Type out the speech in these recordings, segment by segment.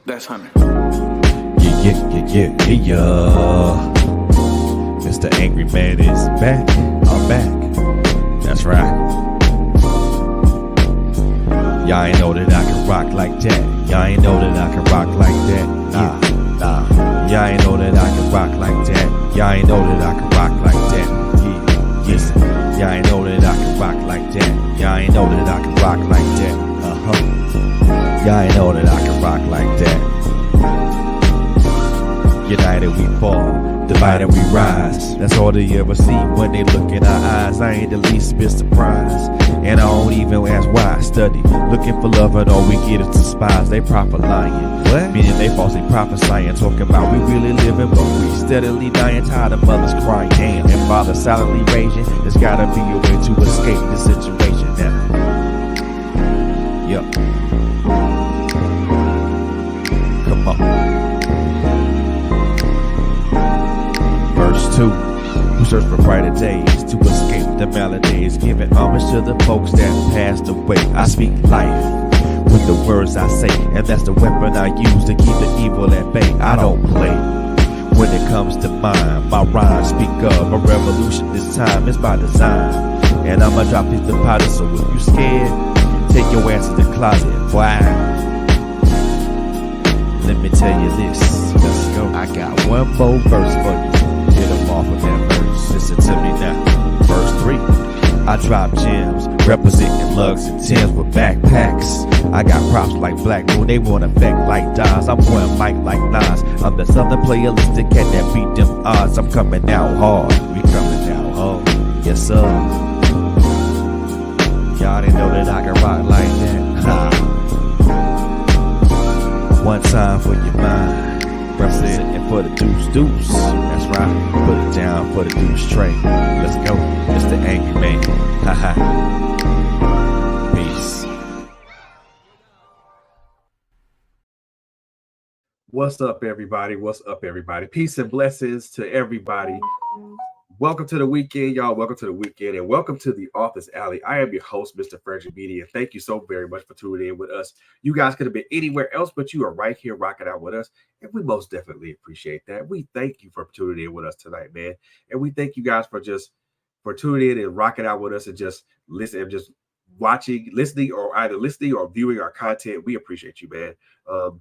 That's Hunter. Yeah. Mr. Angry Man is back. I'm back. That's right. Y'all ain't know that I can rock like that. Y'all ain't know that I can rock like that. Nah. Y'all ain't know that I can rock like that. Y'all ain't know that I can rock like that. Listen. Y'all ain't know that I can rock like that. Y'all ain't know that I can rock like that. Y'all ain't know that I can rock like that. United we fall, divided we rise. That's all they ever see when they look in our eyes. I ain't the least bit surprised, and I don't even ask why I study. Looking for love and all we get is despise. They proper lying, what? Meaning they falsely prophesying, talking about we really living, but we steadily dying. Tired of mothers crying, damn, and fathers silently raging. There's gotta be a way to escape this situation now. Yup. Come on. Verse 2. We search for brighter days to escape the maladies, giving homage to the folks that passed away. I speak life with the words I say, and that's the weapon I use to keep the evil at bay. I don't play when it comes to mine. My rhymes speak of a revolution this time. It's by design, and I'ma drop these deposits. So if you scared, take your ass to the closet. Why? Let me tell you this. Let's go. I got one more verse for you. Get them off of that verse. Listen to me now. Verse 3. I drop gems, representing lugs and Timbs with backpacks. I got props like Black Moon, they want effect like Dons. I'm pouring mic like Nas. I'm the southern playalistic cat that beat them odds. I'm coming out hard. We coming out hard. Yes, sir. Y'all didn't know that I can rock like that. One time for your mind. Representing for the deuce. That's right. Put it down for the deuce tray. Let's go. It's the Angry Man. Peace. What's up, everybody? What's up, everybody? Peace and blessings to everybody. Welcome to the weekend, y'all. Welcome to the weekend, and welcome to the Office Alley. I am your host, Mr. Frederick Media. Thank you so very much for tuning in with us. You guys could have been anywhere else, but you are right here rocking out with us, and we most definitely appreciate that. We thank you for tuning in with us tonight, man, and we thank you guys for tuning in and rocking out with us and just listening, just listening, or either listening or viewing our content. We appreciate you, man. Want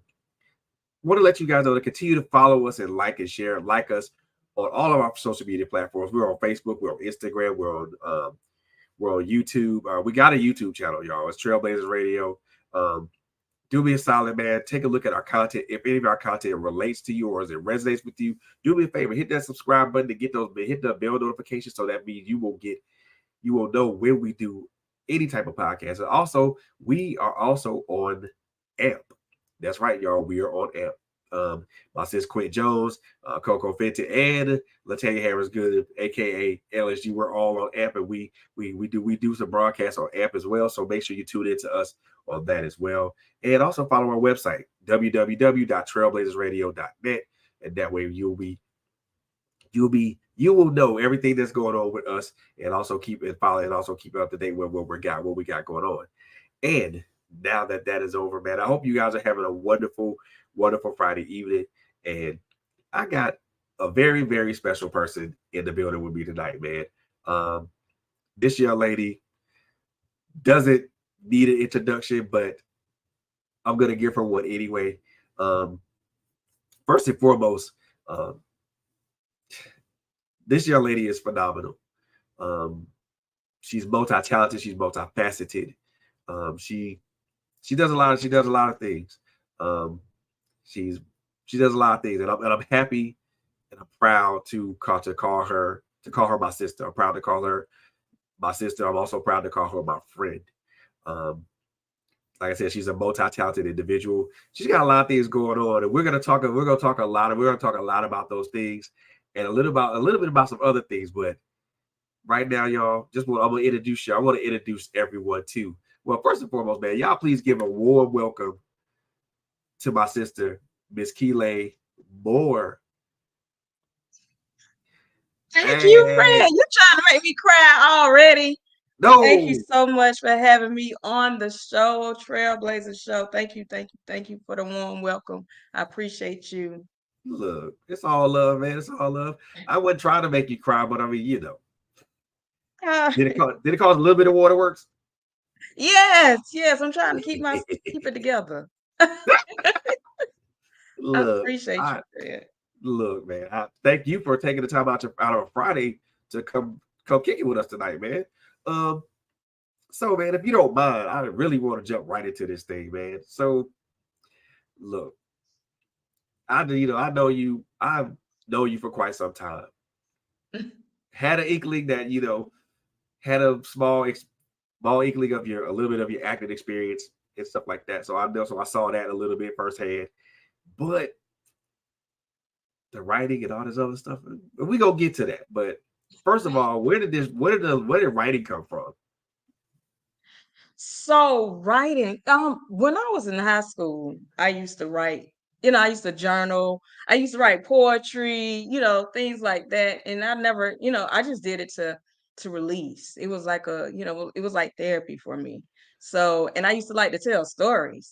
to let you guys know to continue to follow us and like and share, like us on all of our social media platforms. We're on Facebook, we're on Instagram, we're on YouTube. We got a YouTube channel, y'all. It's Trailblazers Radio. Do me a solid, man. Take a look at our content. If any of our content relates to you or as it resonates with you, do me a favor. Hit that subscribe button to hit the bell notification, so that means you will know when we do any type of podcast. And also, we are also on AMP. That's right, y'all. We are on AMP. My sis Quint Jones, Coco Fenton, and Latanya Harris Good, aka LSG. We're all on AMP, and we do some broadcasts on AMP as well. So make sure you tune in to us on that as well. And also follow our website, www.trailblazersradio.net, and that way you will know everything that's going on with us, and also keep up to date with what we got going on. And now that is over, man, I hope you guys are having a wonderful Friday evening. And I got a very, very special person in the building with me tonight, man. This young lady doesn't need an introduction, but I'm going to give her one anyway. First and foremost, this young lady is phenomenal. She's multi-talented. She's multifaceted. She does a lot of things. She does a lot of things, and I'm happy and I'm proud to call her my sister. I'm proud to call her my sister. I'm also proud to call her my friend. Like I said, she's a multi-talented individual. She's got a lot of things going on, and we're gonna talk a lot about those things, and a little bit about some other things. But right now, y'all, I'm gonna introduce you. I want to introduce everyone too. Well, first and foremost, man, y'all please give a warm welcome to my sister, Miss Keelay Moore. Thank you, Fred. You're trying to make me cry already. Thank you No, so much for having me on the show, Trailblazer Show. Thank you for the warm welcome. I appreciate you. look, it's all love, man. It's all love. I wasn't trying to make you cry, but I mean, Ah, did it cause a little bit of waterworks? yes. I'm trying to keep it together. I Look, appreciate I you, Fred. look, man. I thank you for taking the time out of a Friday to come kick it with us tonight, man. Um, so man, if you don't mind, I really want to jump right into this thing, man. So look, I know you for quite some time. Had an inkling that had a small inkling of a little bit of your acting experience and stuff like that. So I saw that a little bit firsthand. But the writing and all this other stuff, we gonna get to that. But first of all, where did writing come from? So writing, when I was in high school, I used to write, I used to journal, I used to write poetry, things like that. And I never, I just did it to release. It was like it was like therapy for me. So, and I used to like to tell stories.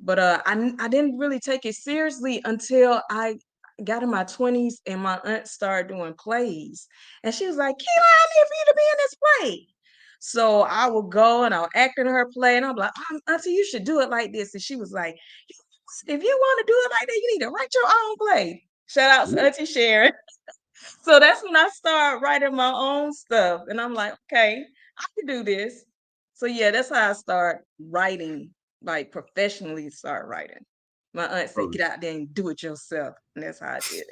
But I didn't really take it seriously until I got in my 20s and my aunt started doing plays. And she was like, Keelay, I need for you to be in this play. So I would go and I'll act in her play, and I'm like, Auntie, you should do it like this. And she was like, if you want to do it like that, you need to write your own play. Shout out to Ooh, Auntie Sharon. So that's when I started writing my own stuff. And I'm like, okay, I can do this. So yeah, that's how I start writing, like professionally start writing. My aunt said, so get out there and do it yourself. And that's how I did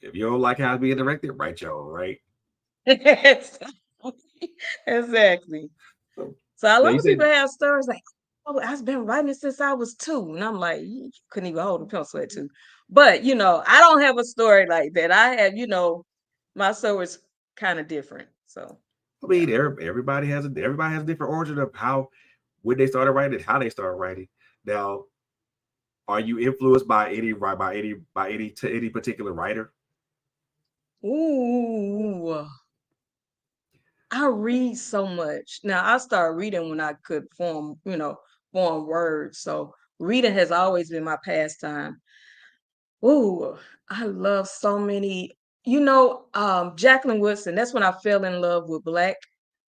if you don't like how it's being directed, write your own, right? it. Exactly. So So a now lot you of people said, have stories like, oh, I've been writing since I was 2. And I'm like, you couldn't even hold a pencil at 2. But, I don't have a story like that. I have, my story's kind of different. So, I yeah. mean, everybody has a different origin of how when they started writing, how they started writing. Now, are you influenced by any particular writer? Ooh, I read so much. Now, I started reading when I could form words. So, reading has always been my pastime. Ooh, I love so many. Jacqueline Woodson, that's when I fell in love with Black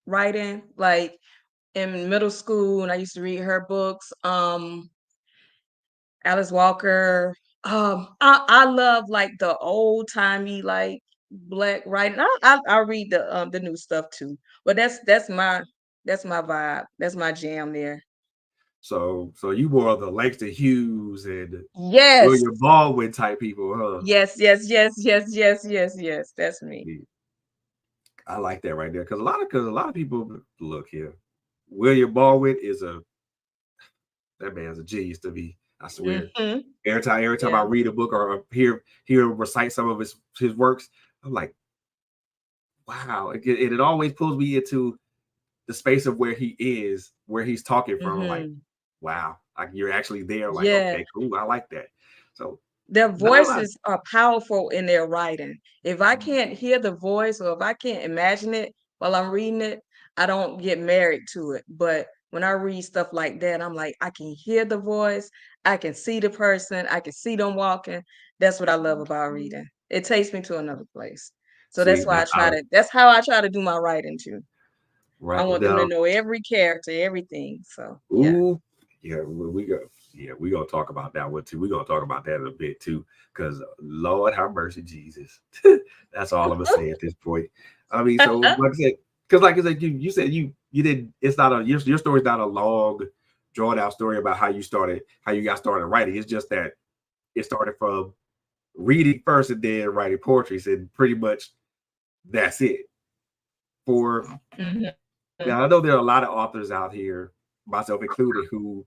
writing. Like in middle school, and I used to read her books. Alice Walker. I love like the old timey like Black writing. I read the new stuff too, but that's my vibe. That's my jam there. So you more of the Langston Hughes and Yes, William Baldwin type people, huh? yes. That's me. Yeah, I like that right there because a lot of people look here. William Baldwin is a that man's a genius to me. I swear. Hmm. Every time I Yeah. read a book or hear him recite some of his works, I'm like, wow. It always pulls me into the space of where he's talking from. I'm like, Hmm. wow, like you're actually there. Like, Yeah. okay, cool, I like that. So Their not a lot. voices are powerful in their writing. If I can't hear the voice or if I can't imagine it while I'm reading it, I don't get married to it. But when I read stuff like that, I'm like, I can hear the voice, I can see the person, I can see them walking. That's what I love about reading. It takes me to another place. So See now, that's how I try to do my writing too. I right want them to now, know every character, everything. So yeah. ooh, yeah, we gonna talk about that one too. We're gonna talk about that in a bit too, because Lord have mercy, Jesus. That's all I'm gonna say at this point. I mean, so like I said, because like I said, you said you did. It's not a your story's not a long, drawn out story about how you got started writing. It's just that it started from reading first and then writing poetry, and pretty much that's it. For Mhm. now, I know there are a lot of authors out here, myself included, who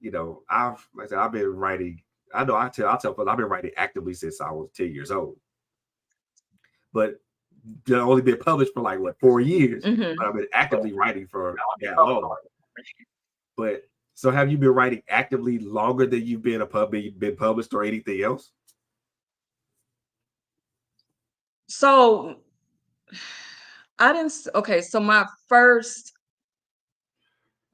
like I said, I've been writing. I tell folks I've been writing actively since I was 10 years old, but they've only been published for like what 4 years. But Mhm. I've been actively writing for that long. But so have you been writing actively longer than you've been published or anything else? So I didn't. Okay, so my first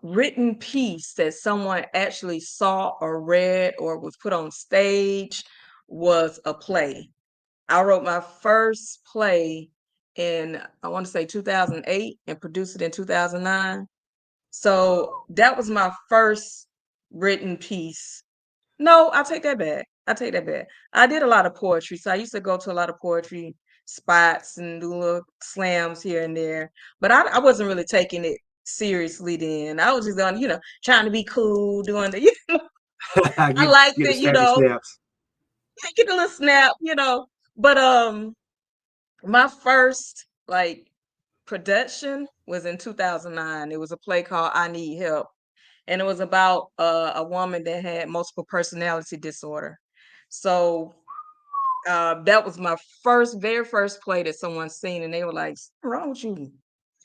written piece that someone actually saw or read or was put on stage was a play. I wrote my first play in, I want to say 2008, and produced it in 2009. So that was my first written piece. No, I take that back. I take that back. I did a lot of poetry. So I used to go to a lot of poetry spots and do little slams here and there. But I wasn't really taking it seriously then. I was just on, trying to be cool, doing the, I get liked get the it, snappy snaps. get a little snap. But my first like production was in 2009. It was a play called I Need Help, and it was about a woman that had multiple personality disorder. So that was my very first play that someone seen, and they were like, "What's wrong with you?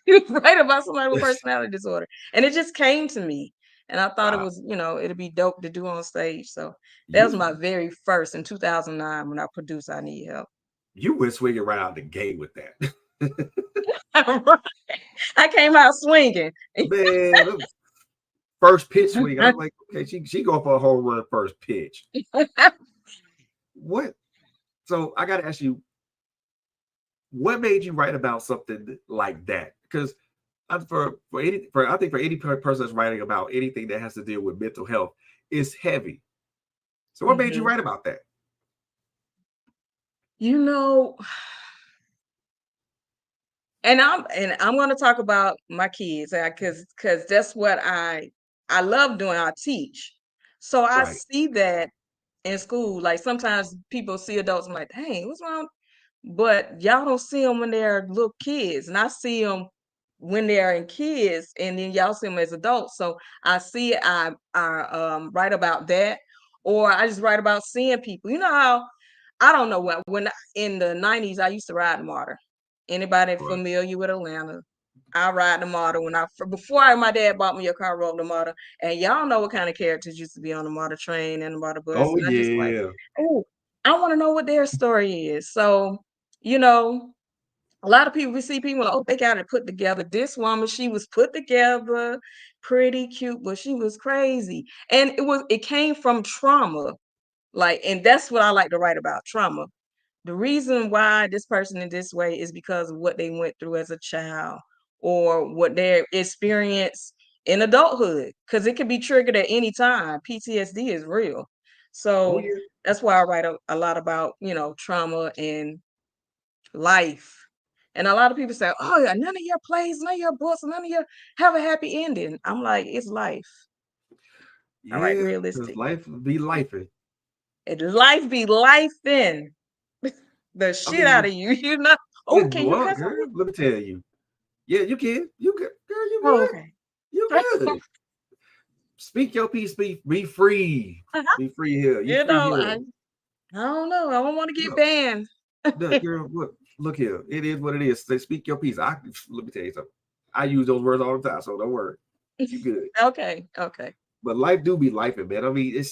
You write about somebody with personality disorder," and it just came to me, and I thought it Wow. was, it'd be dope to do on stage. So that was You my very first in 2009 when I produced I Need Help. you went swinging right out the gate with that. I came out swinging. Man, first pitch swing. I'm like, okay, she go for a home run first pitch. What? So I gotta ask you, what made you write about something like that? Because I think for any person that's writing about anything that has to deal with mental health, it's heavy. So what made you Mhm. write about that? You know, and I'm going to talk about my kids, because that's what I love doing. I teach, so I Right. see that in school. Like sometimes people see adults, I'm like, dang, what's wrong? But y'all don't see them when they're little kids, and I see them when they're in kids, and then y'all see them as adults. So I see it, I write about that, or I just write about seeing people. You know how, I don't know what, when in the 90s I used to ride the MARTA. Anybody Right. familiar with Atlanta? I ride the MARTA before my dad bought me a car, I rode the MARTA, and y'all know what kind of characters used to be on the MARTA train and the MARTA bus, Oh and I just like, yeah. oh, I want to know what their story is. So, you know, a lot of people, we see people like, oh, they got it put together. This woman, she was put together, pretty cute, but she was crazy. And it came from trauma. Like, and that's what I like to write about, trauma. The reason why this person in this way is because of what they went through as a child, or what their experience in adulthood, because it can be triggered at any time. PTSD is real. Oh So yeah. that's why I write a lot about, trauma and life. And a lot of people say, oh, yeah, none of your plays, none of your books, none of your have a happy ending. I'm like, it's life. I write Yeah, because realistic. life be life. And life be life in the I shit out mean, of you, you know. Oh, can you well, cuss on girl, me? let me tell you. Yeah, you can. You good. Girl, you Oh, good. okay. You good. Speak your piece. Be free. Be free here. You You free know, here. I don't know. I don't want to get Look, banned. look, girl, look here. It is what it is. Say, speak your piece. Let me tell you something. I use those words all the time, so don't worry. You good. Okay, okay. But life do be life, man. I mean,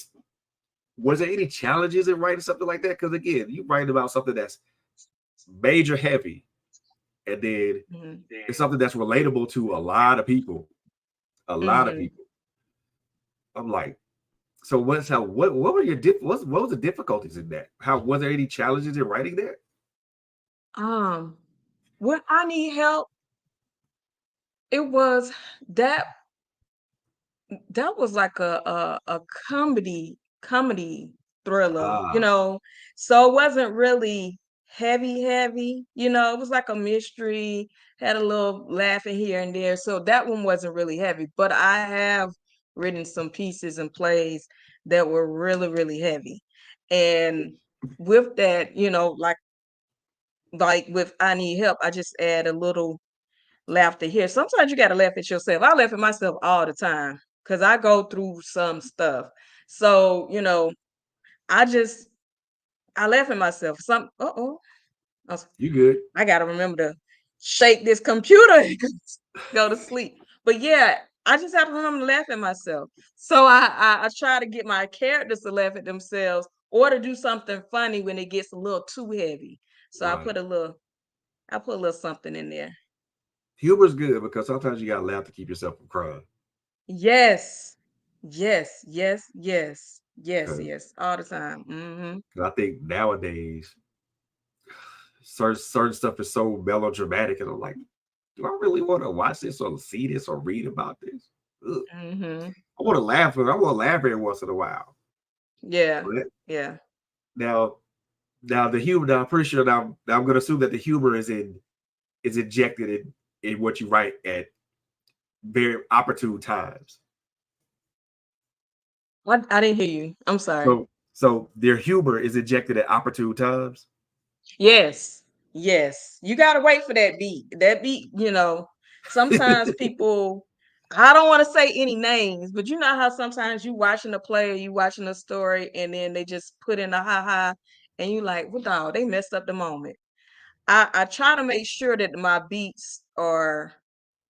was there any challenges in writing something like that? Because again, you write about something that's major heavy, and then Mhm. it's something that's relatable to a lot of people. A lot of Mhm. people. I'm like, so what were what was the difficulties in that? How was there any challenges in writing that? Um, when I need help, it was that that was like a comedy thriller, Ah, so it wasn't really heavy, it was like a mystery, had a little laughing here and there, so that one wasn't really heavy. But I have written some pieces and plays that were really, really heavy, and with that, like with I Need Help, I just add a little laughter here. Sometimes you gotta laugh at yourself. I laugh at myself all the time because I go through some stuff. So, I just I laugh at myself. I was- you good. I gotta remember to shake this computer and go to sleep. But yeah, I just have to remember to laugh at myself. So I try to get my characters to laugh at themselves, or to do something funny when it gets a little too heavy. So Right. I put a little something in there. Humor's good because sometimes you gotta laugh to keep yourself from crying. Yes. Yes, yes, yes. Yes, Because yes. All the time. Mm-hmm. I think nowadays certain stuff is so melodramatic, and I'm like, do I really want to watch this or see this or read about this? Ugh. Mm-hmm. I want to laugh, but I want to laugh every once in a while. Yeah. But Yeah. now, now the humor. Now I'm pretty sure now I'm going to assume that the humor is injected in what you write at very opportune times. I didn't hear you. I'm sorry. So their humor is injected at opportune times. Yes. Yes. You gotta wait for that beat. That beat, sometimes people I don't want to say any names, but you know how sometimes you watching a play or you watching a story and then they just put in a ha ha and you like, well, dog, they messed up the moment. I try to make sure that my beats are,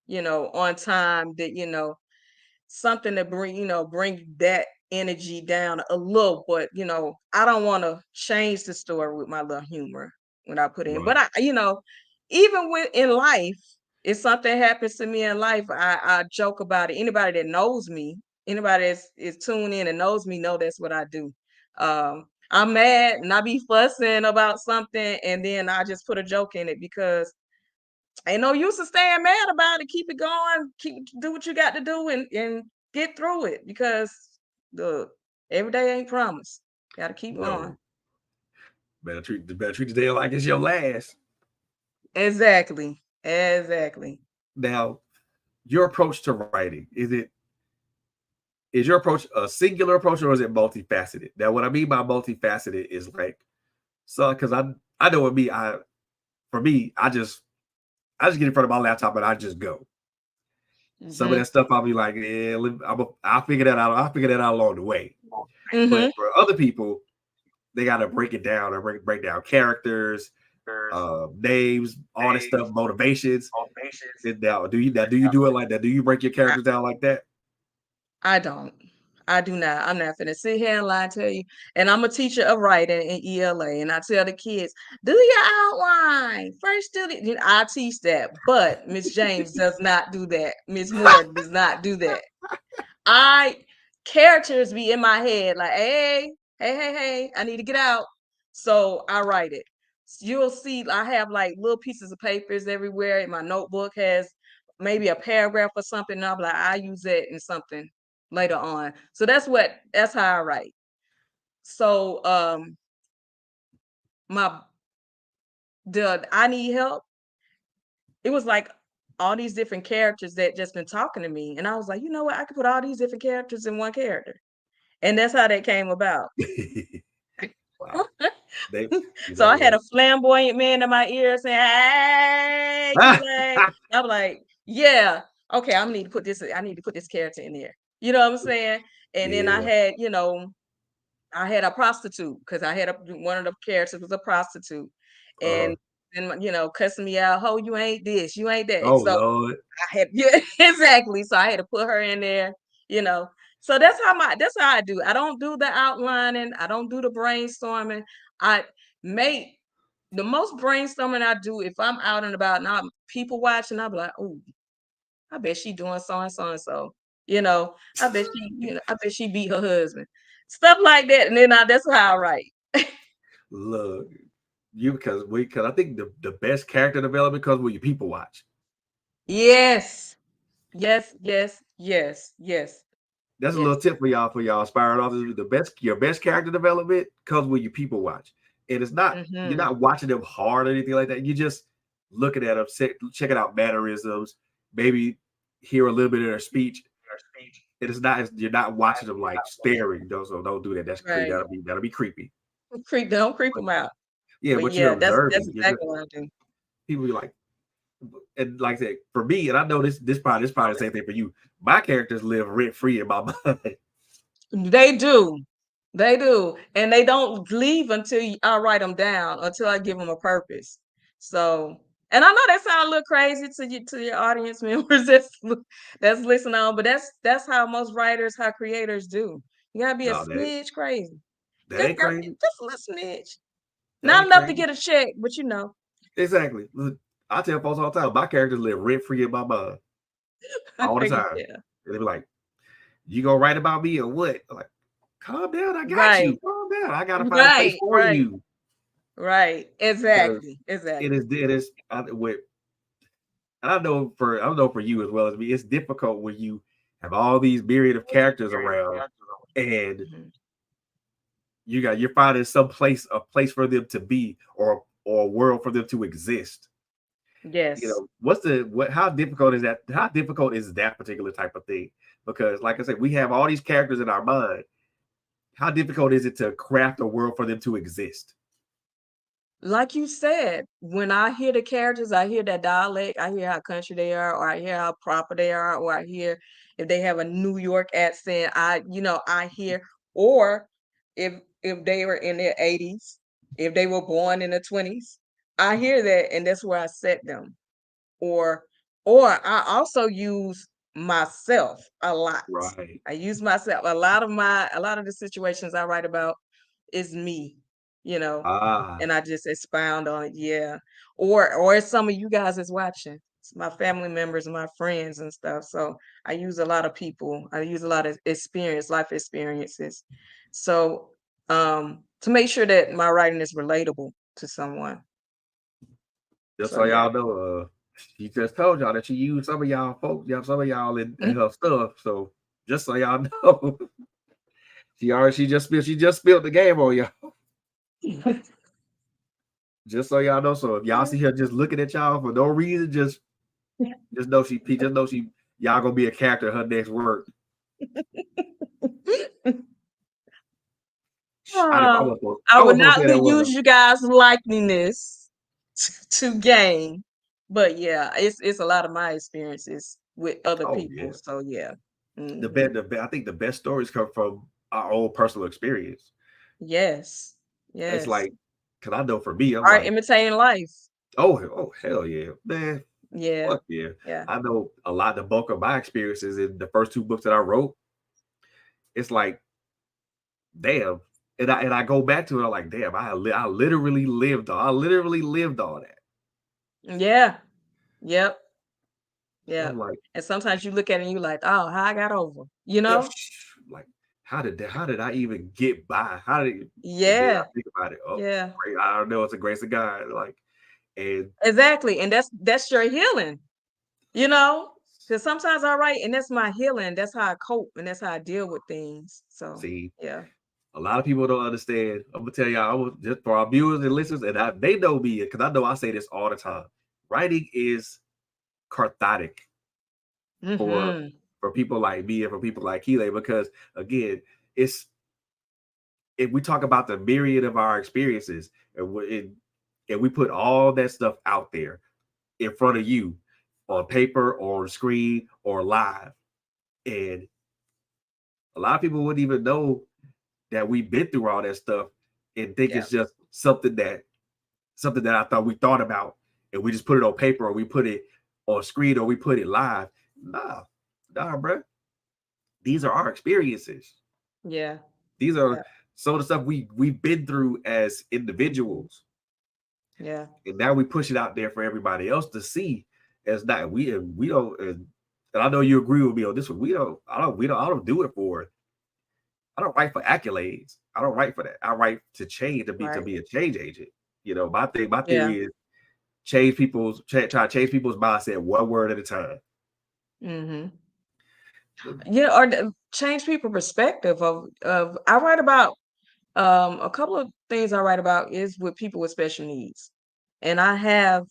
on time, that, something to bring that energy down a little, but I don't want to change the story with my little humor when I put in. But Right. even with in life, if something happens to me in life, I joke about it. Anybody that knows me, anybody that's is tuned in and knows me, know that's what I do. I'm mad and I be fussing about something, and then I just put a joke in it because ain't no use of staying mad about it. Keep it going. Do what you got to do and get through it, because the every day ain't promised. Got to keep going. No, better treat the day like it's your last. Exactly. Exactly. Now, your approach to writing is your approach a singular approach or is it multifaceted? Now, what I mean by multifaceted is like so because I know with me, for me, I just get in front of my laptop and I just go. Some of Mhm. that stuff I'll be like, yeah, I'll figure that out. I'll figure that out along the way. But Mhm. for other people, they gotta break it down or break down characters, names, all this stuff, motivations. Now do you do it like that? Do you break your I, characters down like that? I don't. I do not. I'm not finna sit here and lie to you. And I'm a teacher of writing in ELA, and I tell the kids, do your outline first. I teach that, but Miss James does not do that. Miss Moore does not do that. I Characters be in my head like, hey, I need to get out. So I write it. You'll see I have like little pieces of papers everywhere. And my notebook has maybe a paragraph or something. And I'm like, I use that in something later on. So that's how I write. So my the I need help. It was like all these different characters that just been talking to me. And I was like, you know what? I could put all these different characters in one character. And that's how that came about. Wow. They, you So know I had what? a flamboyant man in my ear saying, "Hey, Keelay." I'm like, "Yeah, okay. I need to put this character in there." You know what I'm saying? And then Yeah. I had a prostitute, because I had one of the characters was a prostitute, Uh-huh. and cussing me out. Oh, you ain't this, you ain't that. Oh So Lord. I had yeah, exactly. So I had to put her in there, you know. So that's how I do. I don't do the outlining. I don't do the brainstorming. I make the most brainstorming I do if I'm out and about and I'm people watching. I'll be like, oh, I bet she doing so and so and so. I bet she beat her husband. Stuff like that. And then that's how I write. Look, you because I think the best character development comes when you people watch. Yes. Yes, yes, yes, yes, That's a yes. little tip for y'all aspiring authors. The best your best character development comes when you people watch. And it's not you're Mm-hmm. not watching them hard or anything like that. You just looking at them, checking out mannerisms, maybe hear a little bit of their speech. It is not you're not watching them like staring. So don't do that. That's creepy. Right. That'll be creepy. Don't creep But them out. yeah, But but you're yeah, that's observing. You're just exactly what I do. people be like, and like I said, for me, and I know this probably the same thing for you. My characters live rent free in my mind. They do. They do. And they don't leave until I write them down, until I give them a purpose. So, and I know that sounds a little crazy to your audience members that's listening on, but that's how most writers, how creators do. You gotta be a No, smidge crazy. that ain't crazy. Just a little smidge. That Not ain't enough to crazy. get a check, but Exactly. I tell folks all the time, my characters live rent free in my mind all the time. Yeah. And they be like, "You gonna write about me or what?" I'm like, calm down, I got you. Right. Calm down. I gotta find a place Right. for Right. you Right. because Exactly. it is. Exactly. It is. With I know for you as well as me, it's difficult when you have all these myriad of characters around, and Mhm. you're finding some place, a place for them to be, or a world for them to exist. You Yes. know, how difficult is that? How difficult is that particular type of thing? Because, like I said, we have all these characters in our mind. How difficult is it to craft a world for them to exist? Like you said, when I hear the characters, I hear that dialect, I hear how country they are, or I hear how proper they are, or I hear if they have a New York accent, I hear, or if they were in their 80s, if they were born in the 20s, I hear that and that's where I set them. Or I also use myself a lot. Right. I use myself. A lot of the situations I write about is me, you know, Ah, and I just expound on it. Yeah. Or it's some of you guys is watching. It's my family members, my friends and stuff. So I use a lot of people. I use a lot of life experiences. So to make sure that my writing is relatable to someone. just So so yeah. y'all know, she just told y'all that she used some of y'all folks, some of y'all in her stuff. So just so y'all know, she just spilled the game on y'all. Just so y'all know. So if y'all see her just looking at y'all for no reason, just know she y'all gonna be a character in her next work. Uh, I I would was supposed not to say that was a use you guys' likeliness to gain, but yeah, it's a lot of my experiences with other oh yeah. people. So yeah. The Hmm. I think the best stories come from our own personal experience. Yes. It's Yes. like, cause I know for me, I'm Art like, imitating life. oh hell yeah, man, Yeah. fuck yeah. Yeah. I know a lot. The bulk of my experiences in the first two books that I wrote, it's like, damn. And I go back to it. I'm like, damn. I literally lived. I literally lived all that. Yeah. Yep. I'm Yep. like, And sometimes you look at it and you like, oh, how I got over, you yeah, know? like, how did I even get by? How did? And then I Yeah. think about it. Oh, Yeah. I don't know. It's a grace of God. Like, and Exactly. And that's your healing. You know, because sometimes I write and that's my healing. That's how I cope and that's how I deal with things. So see, yeah. a lot of people don't understand. I'm gonna tell y'all, just for our viewers and listeners, and they know me because I know I say this all the time. Writing is cathartic for Mm-hmm. people like me and for people like Keelay because again, it's if we talk about the myriad of our experiences and we put all that stuff out there in front of you on paper or on screen or live, and a lot of people wouldn't even know that we've been through all that stuff and think Yeah. it's just something that I thought we thought about and we just put it on paper or we put it on screen or we put it live. Nah, bro. These are our experiences. Yeah. These are Yeah. some of the stuff we've been through as individuals, Yeah. and now we push it out there for everybody else to see. As not we don't, and I know you agree with me on this one. I don't do it for. I don't write for accolades. I don't write for that. I write to change to Right. be a change agent. You know, my Yeah. theory is try to change people's mindset one word at a time. Mm-hmm. Yeah, or change people perspective of I write about a couple of things I write about is with people with special needs. And I have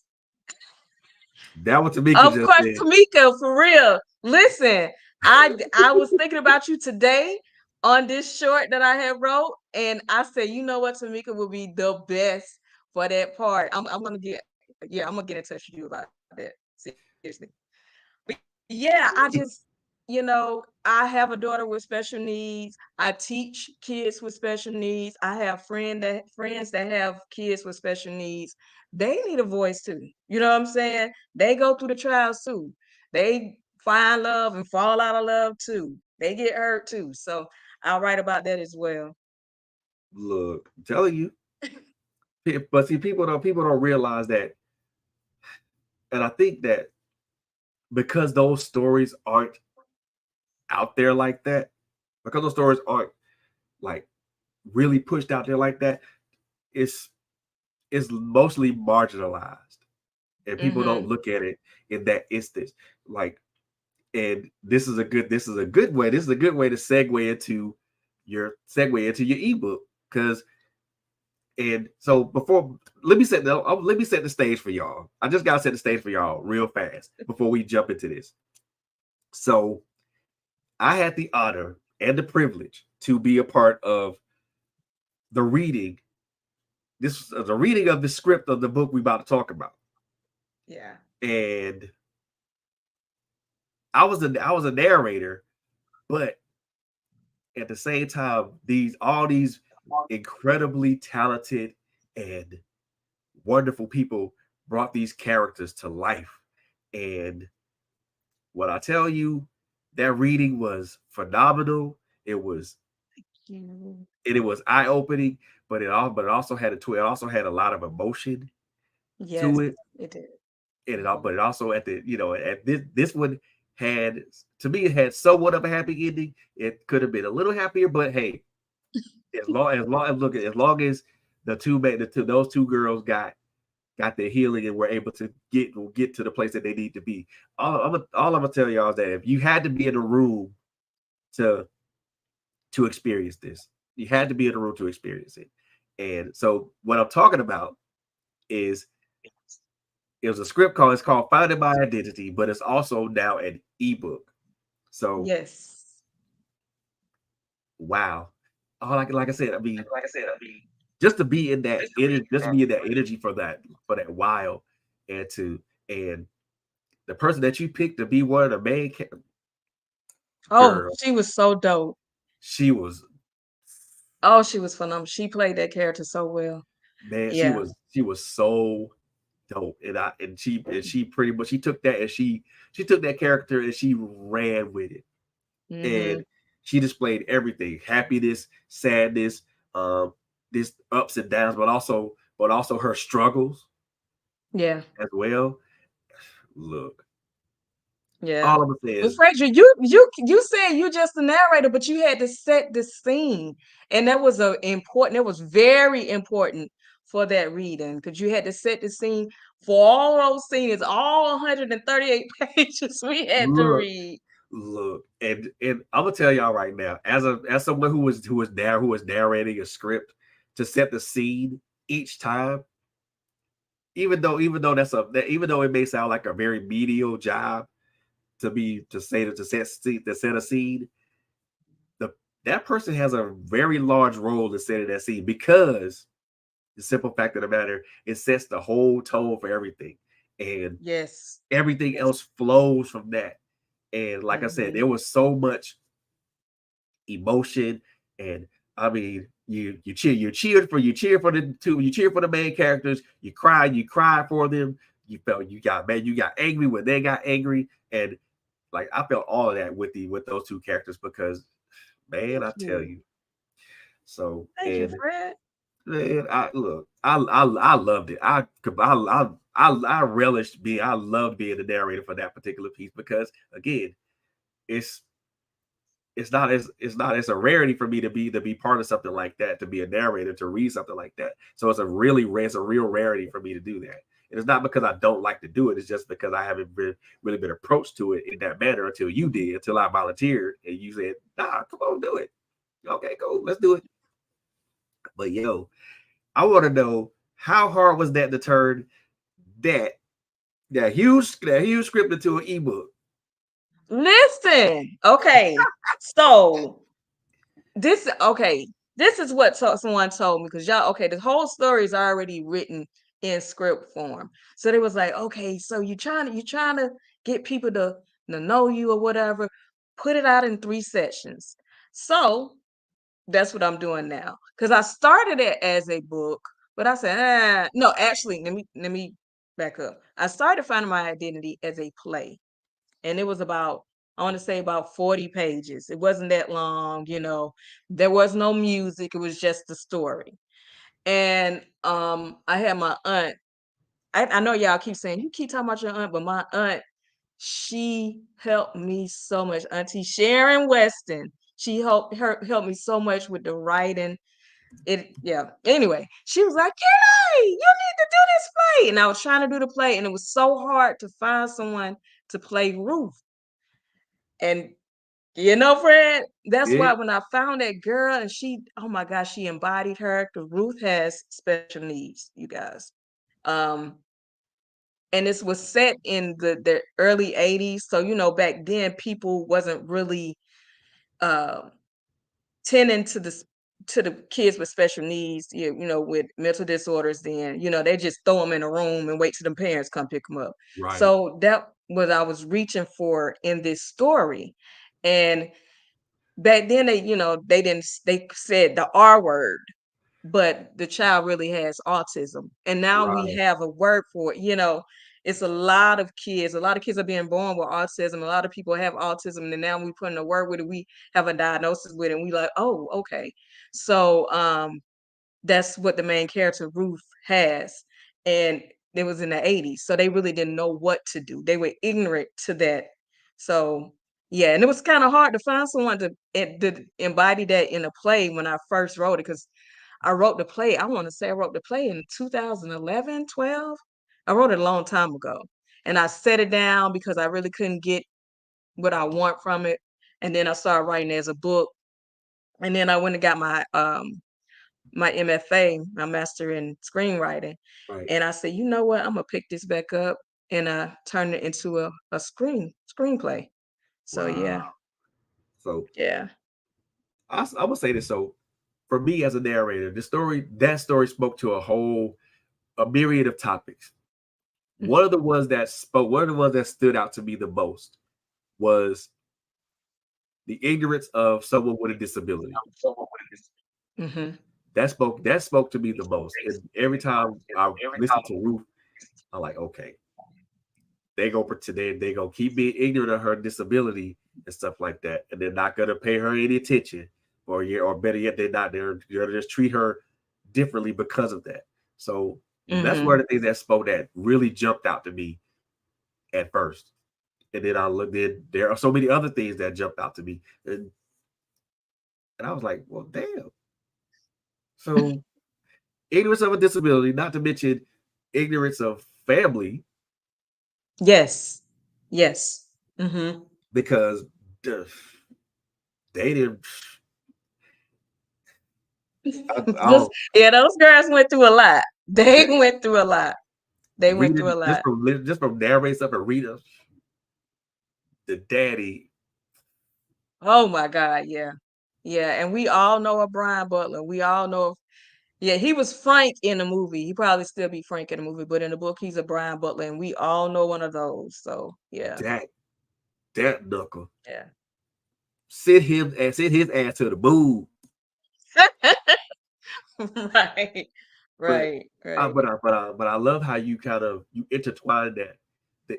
That what Tamika of just course, said. Tamika, for real. Listen, I was thinking about you today on this short that I had wrote, and I said, you know what, Tamika will be the best for that part. I'm gonna get yeah, I'm gonna get in touch with you about that. Seriously. But yeah, I just, I have a daughter with special needs. I teach kids with special needs. I have friends that have kids with special needs. They need a voice too. You know what I'm saying? They go through the trials too. They find love and fall out of love too. They get hurt too. So I'll write about that as well. Look, I'm telling you. But see, people don't realize that And I think that because those stories aren't out there like that, because those stories aren't like really pushed out there like that, it's it's mostly marginalized, and people don't Mm-hmm. look at it in that instance. Like, and this is a good way to segue into your ebook, because and so before let me set the stage for y'all. I just gotta set the stage for y'all real fast before we jump into this. So I had the honor and the privilege to be a part of the reading. This was the reading of the script of the book we about to talk about, Yeah. and I was a narrator, but at the same time, these incredibly talented and wonderful people brought these characters to life. And what I tell you, that reading was phenomenal. It was Mm. it was eye opening, but it also had it also had a lot of emotion Yes, to it, it did. and Mhm. but it also at this one had, to me, it had somewhat of a happy ending. It could have been a little happier, but hey, as long as those two girls got their healing and were able to get to the place that they need to be. All I'm gonna tell y'all is that if you had to be in a room to experience this, you had to be in a room to experience it. And so what I'm talking about is, it was a script called it's called Finding My Identity, but it's also now an ebook. So Yes. wow. Like I said, I mean, just to be in that energy, for that while, and to and the person that you picked to be one of the main Oh, girl, she was so dope. she was, Oh, she was phenomenal. She played that character so well. man, she Yeah. was she was so dope. And she pretty much, she took that character and she ran with it. Mm-hmm. And she displayed everything: happiness, sadness, um, this ups and downs, but also her struggles Yeah. as well. Look, Yeah. all I'm gonna say But is, Frederick, you said you just the narrator, but you had to set the scene, and that was a important. It was very important for that reading because you had to set the scene for all those scenes, all 138 pages we had to look, read. and I'm gonna tell y'all right now, as someone who was narrating a script to set the scene each time, even though it may sound like a very medial job to set a scene, the that person has a very large role in setting that scene, because the simple fact of the matter, it sets the whole tone for everything, and Yes. everything else flows from that. And like I said, Mm-hmm. there was so much emotion, and I mean, you cheer for the main characters, you cry for them, you got angry when they got angry, and like I felt all of that with those two characters, because man, Thank I tell you. you. So, Thank you, and Fred. man, I loved it. I relished being I loved being the narrator for that particular piece, because again, it's it's not as a rarity for me to be part of something like that, to be a narrator, to read something like that. So it's a real rarity for me to do that. And it's not because I don't like to do it. It's just because I haven't really been approached to it in that manner until I volunteered and you said, nah, come on, do it. Okay, cool, let's do it. But yo, I want to know, how hard was that to turn that that huge script into an ebook? Listen, okay. So this is what someone told me because y'all, okay, the whole story is already written in script form. So they was like, okay, so you trying to get people to know you or whatever, put it out in 3 sections. So that's what I'm doing now. Because I started it as a book, but I said, no, actually, let me back up. I started Finding My Identity as a play, and it was about, I want to say, about 40 pages. It wasn't that long. There was no music, it was just the story. And I had my aunt I know y'all keep saying you keep talking about your aunt, but my aunt, she helped me so much. Auntie Sharon Weston, she helped me so much with the writing. Yeah. Anyway, she was like, Keelay, you need to do this play. And I was trying to do the play, and it was so hard to find someone to play Ruth. And Fred, that's Yeah, why when I found that girl and oh my gosh, she embodied her because Ruth has special needs, you guys. Um, and this was set in the early 80s. So, back then people wasn't really uh, tending to the kids with special needs, with mental disorders. Then, they just throw them in a room and wait till the parents come pick them up. right, So that was I was reaching for in this story. And back then they said the R word, but the child really has autism. And now we right, have a word for it. It's a lot of kids are being born with autism. A lot of people have autism, and now we put in a word with it. We have a diagnosis with it, and we like, oh, okay. So that's what the main character Ruth has. And it was in the 80s. So they really didn't know what to do. They were ignorant to that. So yeah, and it was kind of hard to find someone to embody that in a play when I first wrote it, because I wrote the play. I want to say I wrote the play in 2011, 12. I wrote it a long time ago. And I set it down because I really couldn't get what I want from it. And then I started writing it as a book. And then I went and got my MFA, my master in screenwriting. right. And I said, you know what? I'm gonna pick this back up and turn it into a screenplay. So yeah, Wow. So yeah. I would say this. So for me as a narrator, that story spoke to a myriad of topics. One of the ones that stood out to me the most was the ignorance of someone with a disability. Mm-hmm. That spoke to me the most. And every time I listen to Ruth, I'm like, okay, they gonna keep being ignorant of her disability and stuff like that, and they're not gonna pay her any attention, or better yet, they're gonna just treat her differently because of that. So that's one Mm-hmm. of the things that really jumped out to me at first. And then I looked in, there are so many other things that jumped out to me. And I was like, well, damn. So ignorance of a disability, not to mention ignorance of family, Yes. Yes. Mm-hmm. because uh, they didn't. Those, I'll yeah, those girls went through a lot. They went through a lot. They went through reading a lot. just from narrating stuff and reading the daddy. Oh my God, yeah. Yeah, and we all know of Brian Butler. We all know of, yeah, he was Frank in the movie. He probably still be Frank in the movie, but in the book he's a Brian Butler, and we all know one of those. So yeah, that that knuckle. yeah. Send his ass to the boo. Right. But Right. Right. but I love how you kind of you intertwine that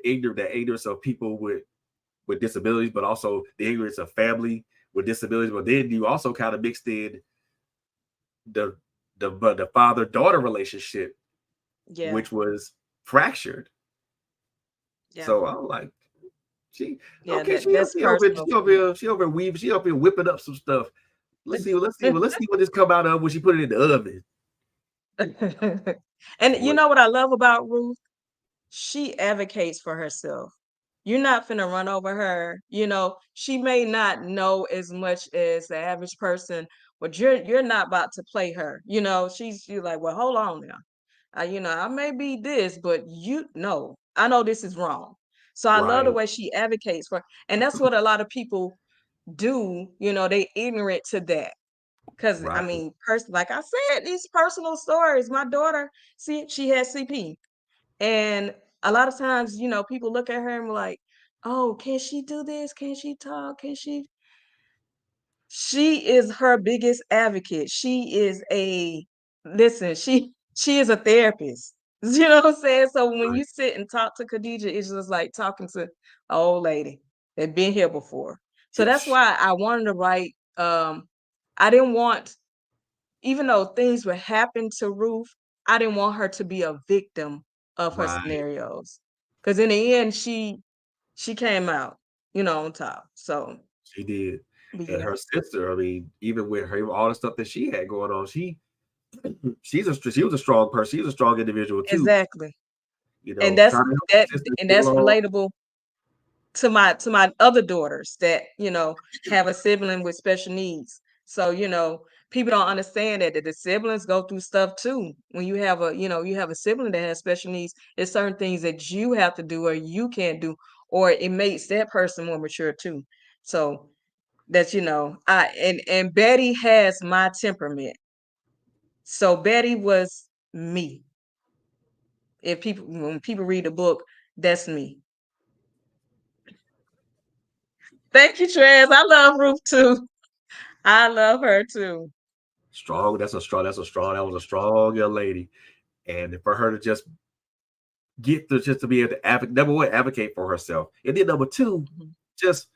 ignorance of people with disabilities, but also the ignorance of family with disabilities. But then you also kind of mixed in the the father daughter relationship, Yeah. which was fractured. Yeah. So I'm like, she Yeah, okay, that's personal for me. she over here whipping up some stuff. Let's see what this come out of when she put it in the oven. And you What know what I love about Ruth? She advocates for herself. You're not finna run over her. She may not know as much as the average person, but you're not about to play her. She's like, well, hold on now. I may be this, but you know, I know this is wrong. So I love the right, way she advocates for, and that's what a lot of people do. They ignorant to that. Cause I right. mean, like I said, these personal stories. My daughter, see, she has CP. And a lot of times, people look at her and be like, oh, can she do this? Can she talk? Can she? She is her biggest advocate. Listen, she is a therapist. You know what I'm saying? So when Right. you sit and talk to Khadijah, it's just like talking to an old lady that been here before. So that's Yes. why I wanted to write. I didn't want, even though things would happen to Ruth, I didn't want her to be a victim of her Right. scenarios. Because in the end, she came out, on top. So, She did. but And yeah, her sister, I mean, even with her, all the stuff that she had going on, she was a strong person. She was a strong individual too. exactly. You And know, that's trying to help that, her sister and get that's along. relatable to my other daughters that have a sibling with special needs. So people don't understand that the siblings go through stuff too. When you have a sibling that has special needs, there's certain things that you have to do or you can't do, or it makes that person more mature too. So that's I and Betty has my temperament. So Betty was me. If people when people read the book, that's me. Thank you, Trez. I love Ruth too. I love her too. Strong. That was a strong young lady. And for her to just to be able to advocate, number one, advocate for herself. And then number two, Mhm. just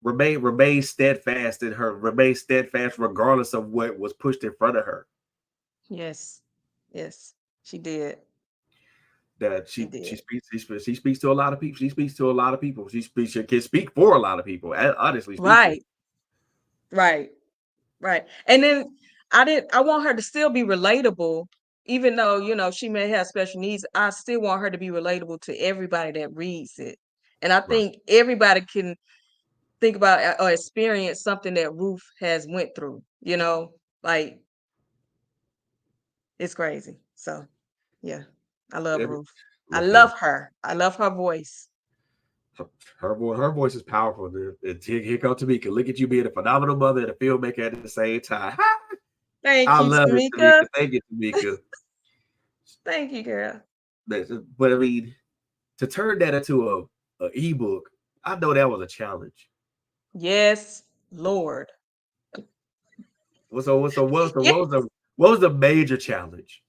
remain steadfast regardless of what was pushed in front of her. Yes. Yes. She did. That She did. she speaks to a lot of people. She speaks to a lot of people. She can speak for a lot of people. Honestly speaking, Right. Right. Right. And then I want her to still be relatable, even though, she may have special needs. I still want her to be relatable to everybody that reads it. And I right? think everybody can think about or experience something that Ruth has went through. Like it's crazy. So yeah. I love Every, Ruth. I look at love her. I love her voice. her voice is powerful. Dude. Here comes Tamika. Look at you being a phenomenal mother and a filmmaker at the same time. Thank I you, love it, Tamika. Tamika. Thank you, Tamika. Thank you, girl. But I mean, to turn that into a ebook, I know that was a challenge. Yes, Lord. So Yeah, what was the major challenge?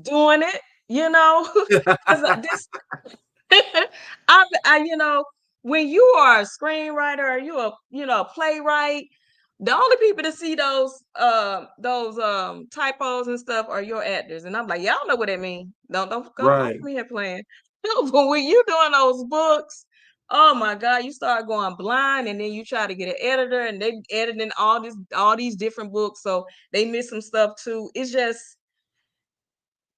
doing it, because this, when you are a screenwriter or you a, a playwright, the only people to see those typos and stuff are your actors, and I'm like, y'all know what that means. Don't come Right. here playing. But when you doing those books, oh my God, you start going blind, and then you try to get an editor, and they editing all these different books, so they miss some stuff too. It's just,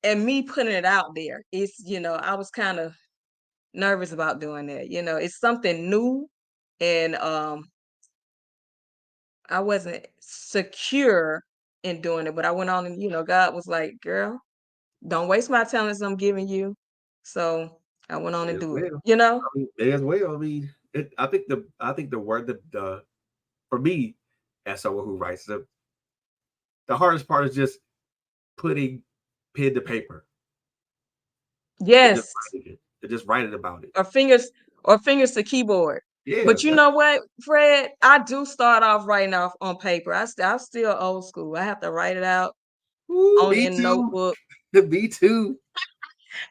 and me putting it out there, it's I was kind of nervous about doing that. It's something new, and I wasn't secure in doing it, but I went on, and God was like, "Girl, don't waste my talents I'm giving you." So I went on May and as do it. well. I mean, may as well. I mean, I think the word the for me as someone who writes the hardest part is just putting pen to paper and just Yes, writing it and just writing about it. or fingers to keyboard. Yeah, But you know what, Fred? I do start off writing off on paper. I'm still old school. I have to write it out ooh, on me in too. notebook. Me too.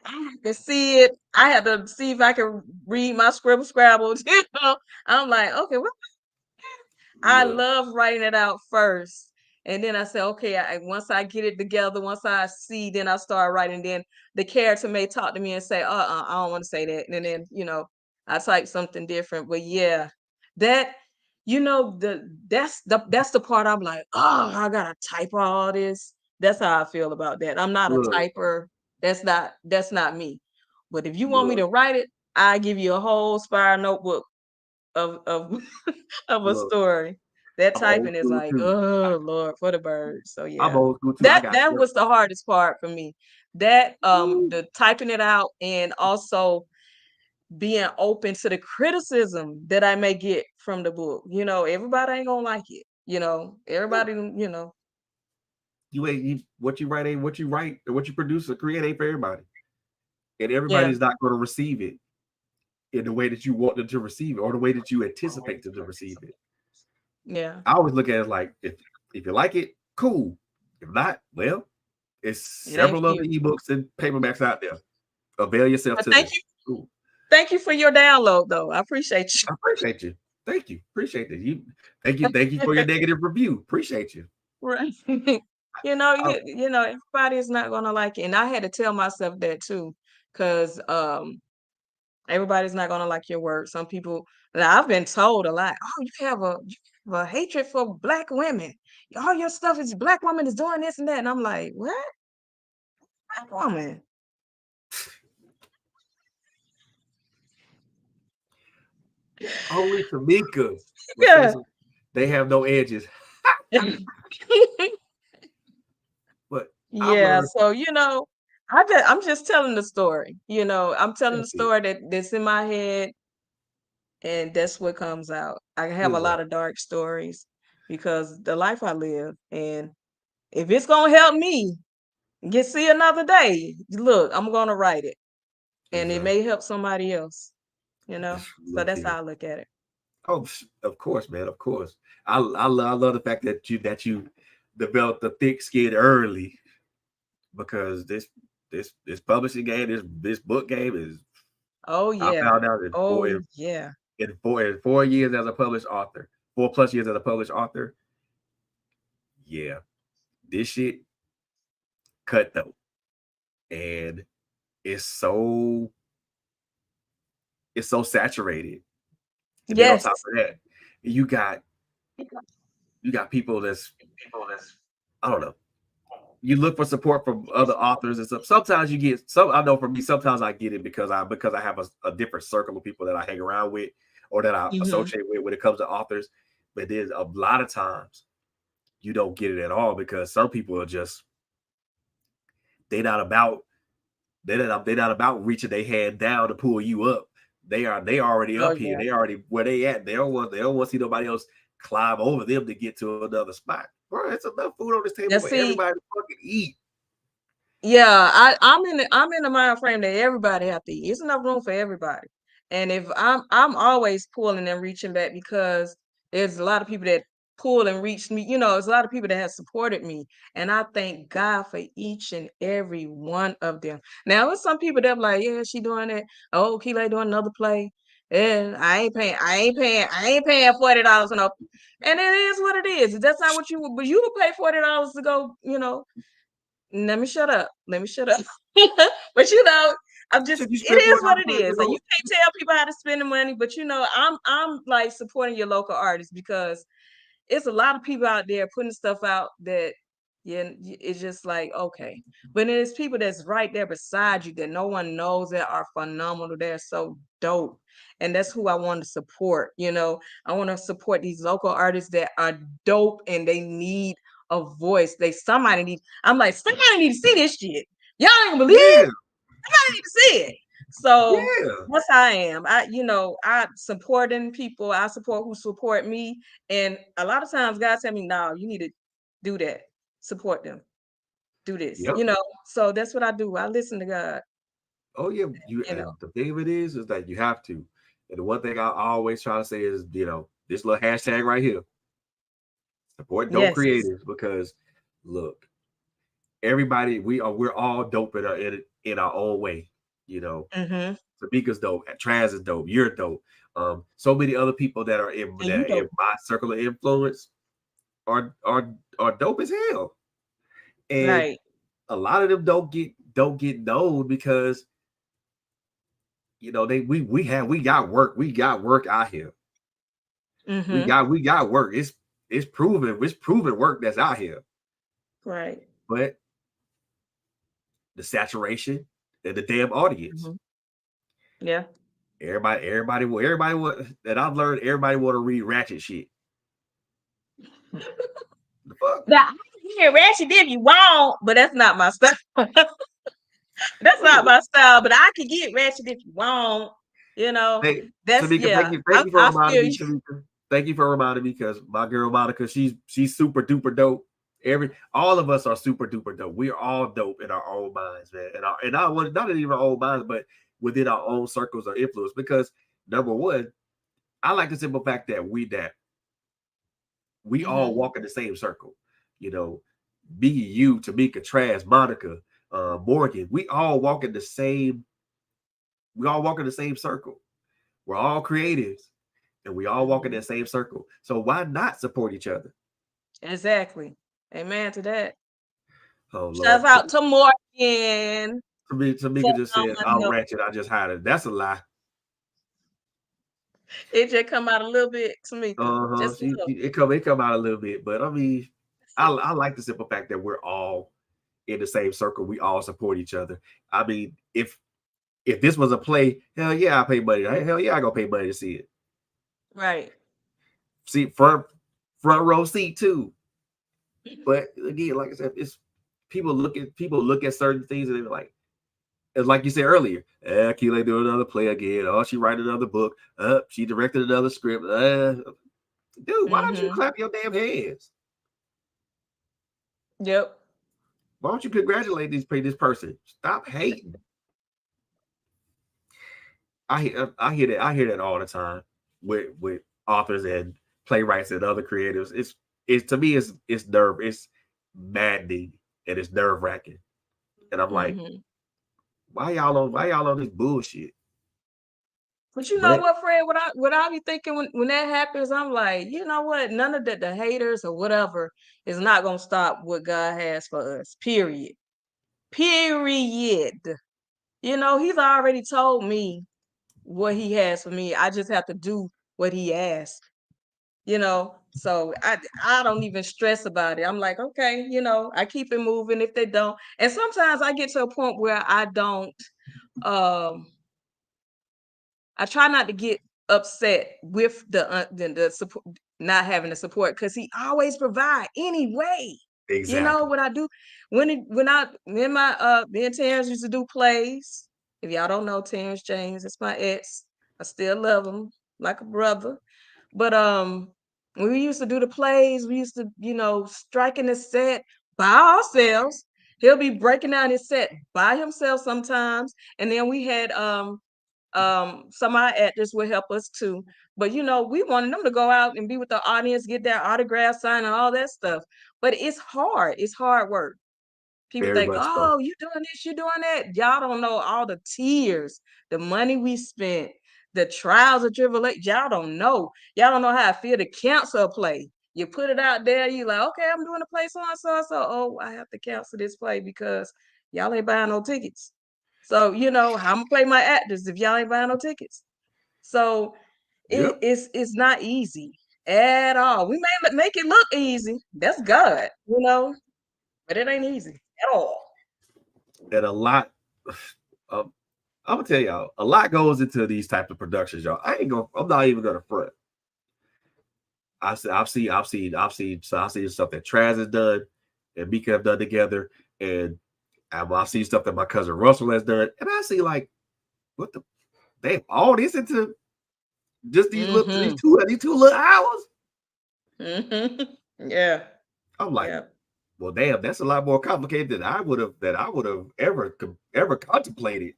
I have to see it. I had to see if I can read my scribble scrabble. I'm like, okay, what? I Look, love writing it out first. And then I say, okay, once I get it together, once I see, then I start writing. Then the character may talk to me and say, I don't want to say that. And then, I type something different. But yeah, that, that's the part I'm like, oh, I gotta type all this. That's how I feel about that. I'm not a look, typer. That's not me. But if you want me look, to write it, I give you a whole spiral notebook of of a look. story. That I'm old typing is school like, too. oh Lord, for the birds. So I'm yeah. old school too. I That got that script. was the hardest part for me. That Ooh, the typing it out, and also being open to the criticism that I may get from the book. Everybody ain't gonna like it. Everybody, you ain't what you write ain't what you write or what you produce or create ain't for everybody, and yeah, everybody's not going to receive it in the way that you want them to receive it or the way that you anticipate them to receive it. yeah. I always look at it like if you like it, cool. If not, well, it's It ain't several for other you. ebooks and paperbacks out there. Avail yourself But to thank them. you. Cool. Thank you for your download though. I appreciate I appreciate you. Thank you. Appreciate that. Thank you for your negative review. Appreciate you. you. Right. Oh, Everybody is not gonna like it. And I had to tell myself that too, because everybody's not gonna like your work. Some people, now I've been told a lot, oh, you have a hatred for black women. All your stuff is black woman is doing this and that. And I'm like, what? Black woman? only Tamika would say Yeah. something. They have no edges. But I've Yeah, learned so I'm just telling the story. I'm telling the that's it. story that's in my head, and that's what comes out. I have a Look, lot of dark stories because the life I live, and if it's gonna help me get see another day, look, I'm gonna write it, and it exactly. may help somebody else. So Look that's here. how I look at it. Oh, of course, man. Of course. I love the fact that you developed the thick skin early because this publishing game, this book game is Oh I yeah. found out in four Oh in, yeah. in four in 4 years as a published author, 4+ years as a published author. Yeah, this shit cut though, and it's so it's so saturated. And then on top Yes. of that, you got you got people that's I don't know. You look for support from other authors and stuff. Sometimes you get some. I know for me, sometimes I get it because I have a different circle of people that I hang around with or that I Hmm. associate with when it comes to authors. But there's a lot of times you don't get it at all because some people are just they not about they're not about reaching their hand down to pull you up. They already Oh up here. yeah. They already where they at. They don't want to see nobody else climb over them to get to another spot. Bro, it's enough food on this table Now for see, everybody to fucking eat. yeah, I'm in the mind frame that everybody have to eat. It's enough room for everybody. And if I'm always pulling and reaching back because there's a lot of people that pull and reach me. There's a lot of people that have supported me. And I thank God for each and every one of them. Now there's some people that be like, yeah, she doing that. Oh, Keelay doing another play. And I ain't paying $40 and up. And it is what it is. That's not what but you would pay $40 to go, let me shut up. Let me shut up. But Should you it spend is four what dollars it for it to is. And you go? can't tell people how to spend the money, but I'm like supporting your local artists because it's a lot of people out there putting stuff out that yeah, it's just like okay. But there's people that's right there beside you that no one knows that are phenomenal. They're so dope. And that's who I want to support. I want to support these local artists that are dope and they need a voice. I'm like, somebody need to see this shit. Y'all ain't believe it? Yeah, Somebody need to see it. So yeah, that's how I am. I supporting people. I support who support me. And a lot of times God tell me, no, you need to do that. Support them. Do this. yep. So that's what I do. I listen to God, Oh yeah, you you know. and the thing of it is that you have to. And the one thing I always try to say is, this little hashtag right here, support dope Yes. creators because look, everybody we're all dope in our own way. You know, Mm-hmm. Tamika's dope, Traz is dope, you're dope. So many other people And that you are in dope. my circle of influence are dope as hell. And Right. a lot of them don't get known because they we got work out here. We Mm-hmm. got we got work. It's proven work that's out here. Right. But the saturation and the damn audience. Mm-hmm. Yeah. Everybody want that I've learned everybody want to read ratchet shit. The fuck? Now, I can ratchet if you want, but that's not my style. That's not my style, but I can get ratchet if you want. You know, Hey, that's Tamika, yeah. thank you for I reminding feel me, you. Tamika. Thank you for reminding me because my girl Monica, she's super duper dope. All of us are super duper dope. We are all dope in our own minds, man. And I was not even our own minds, but within our own circles of influence. Because number one, I like the simple fact that we all Hmm. walk in the same circle. You know, me, you, Tamika, Trash, Monica, Morgan, we all walk in the same circle. We're all creatives and we all walk in Hmm. that same circle. So why not support each other? Exactly. Amen to that. Oh Shout Lord. out to Morgan for Tamika just said, my I'm help. ratchet. I just hide it. That's a lie. It just come out a little bit, Tamika. Uh-huh. Just a little. It come out a little bit, but I mean, I like the simple fact that we're all in the same circle. We all support each other. I mean, if this was a play, hell yeah, I pay money. Hell yeah, I gonna pay money to see it. Right. See front row seat too. But again, like I said, it's people look at certain things and they're like, it's like you said earlier, Keelay doing another play again. Oh, she write another book. She directed another script. Dude, why don't you Mm-hmm. clap your damn hands? Yep. Why don't you congratulate this person? Stop hating. I hear that all the time with authors and playwrights and other creatives. It's to me it's maddening and it's nerve wracking. And I'm like, Mm-hmm. why y'all on this bullshit? But you know But what, Fred? What I be thinking when that happens, I'm like, you know what? None of the haters or whatever is not gonna stop what God has for us. Period. Period. You know, He's already told me what He has for me. I just have to do what He asks. So I don't even stress about it. I'm like, okay, I keep it moving if they don't. And sometimes I get to a point where I don't um I try not to get upset with the support, not having the support, because He always provide anyway. exactly. What I do me and Terrence used to do plays. If y'all don't know Terrence James, it's my ex. I still love him like a brother. But when we used to do the plays, we used to, striking the set by ourselves. He'll be breaking down his set by himself sometimes. And then we had some of our actors would help us too. But we wanted them to go out and be with the audience, get their autograph signed and all that stuff. But it's hard. It's hard work. People Very think, much so. oh, you doing this, you doing that. Y'all don't know all the tears, the money we spent, the trials and tribulations. Y'all don't know. Y'all don't know how I feel to cancel a play. You put it out there, you like, okay, I'm doing a play so and so and so. Oh, I have to cancel this play because y'all ain't buying no tickets. So, how I'm gonna play my actors if y'all ain't buying no tickets. So Yep. it's not easy at all. We may make it look easy. That's God, but it ain't easy at all. And a lot um, I'm gonna tell y'all, a lot goes into these types of productions, y'all. I'm not even gonna front. I've seen stuff that Traz has done and Mika have done together, and I've seen stuff that my cousin Russell has done, and I see like, what the they have all this into just Mm-hmm. these two little hours. Mm-hmm. Yeah. I'm like, Yeah. well, damn, that's a lot more complicated than I would have ever contemplated.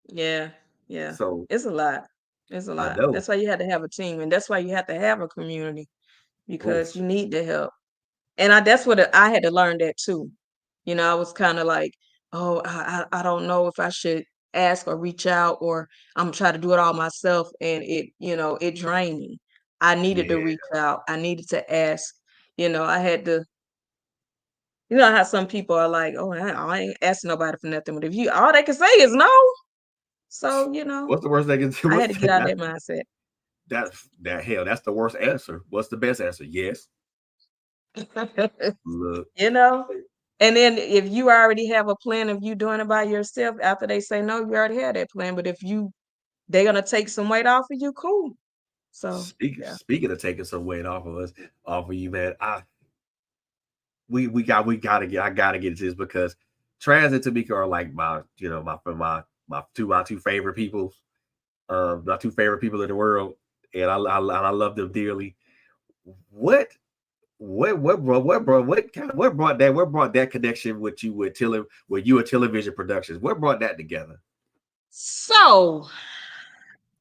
Yeah. Yeah. So It's a lot. It's a I lot. know, That's why you had to have a team, and that's why you have to have a community, because oof, you need the help. And that's what I had to learn that too. I was kind of like, oh, I don't know if I should ask or reach out, or I'm trying to do it all myself, and it drained me. I needed to yeah, reach out. I needed to ask. I had to. You know how some people are like, oh, I ain't asking nobody for nothing, but if you all they can say is no, so what's the worst they can do? I What's had to get out of that? that mindset. That that hell, that's the worst answer. What's the best answer? Yes. Look, you know. And then if you already have a plan of you doing it by yourself, after they say no, you already had that plan. But if they're gonna take some weight off of you, cool. So yeah. speaking of taking some weight off of us, off of you, man. We gotta get I gotta get into this because Trans and Tamika are like my two favorite people, my two favorite people in the world, and I love them dearly. What what brought that connection with you with you and television productions? What brought that together? So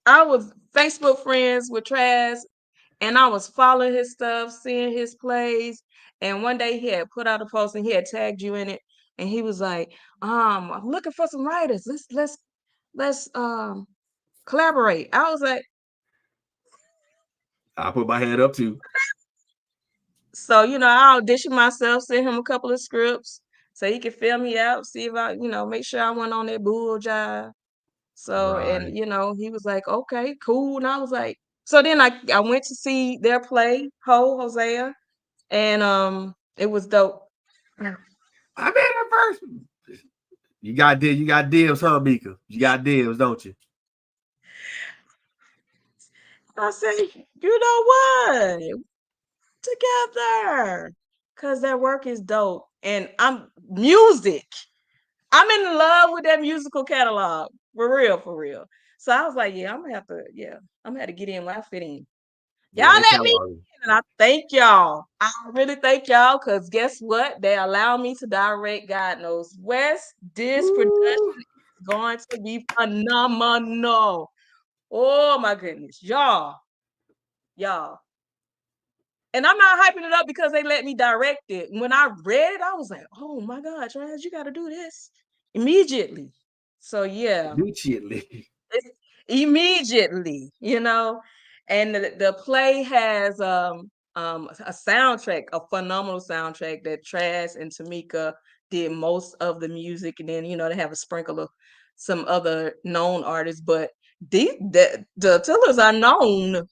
I was Facebook friends with Traz, and I was following his stuff, seeing his plays. And one day he had put out a post and he had tagged you in it. And he was like, I'm looking for some writers. Let's collaborate. I was like, I put my hand up too. so I auditioned myself, sent him a couple of scripts, so he could fill me out, see if I, make sure I went on that bull jive. So, and Right. he was like, okay, cool. And I was like, so then I went to see their play, Hosea, and it was dope. I made it first. You got dibs, huh, Mika? You got dibs, don't you? I said, you know what? Together. Cause their work is dope. And I'm music. I'm in love with that musical catalog. For real, for real. So I was like, I'm gonna have to get in when I fit in. Y'all Yeah, they let me catalog. in, and I thank y'all. I really thank y'all because guess what? They allow me to direct God knows West. This production Ooh. is going to be phenomenal. Oh my goodness, y'all. And I'm not hyping it up because they let me direct it. When I read it, I was like, oh my God, Trans, you got to do this immediately. So yeah, Immediately. immediately, and the play has a soundtrack, a phenomenal soundtrack that Trash and Tamika did most of the music, and then they have a sprinkle of some other known artists, but the Tillers are known,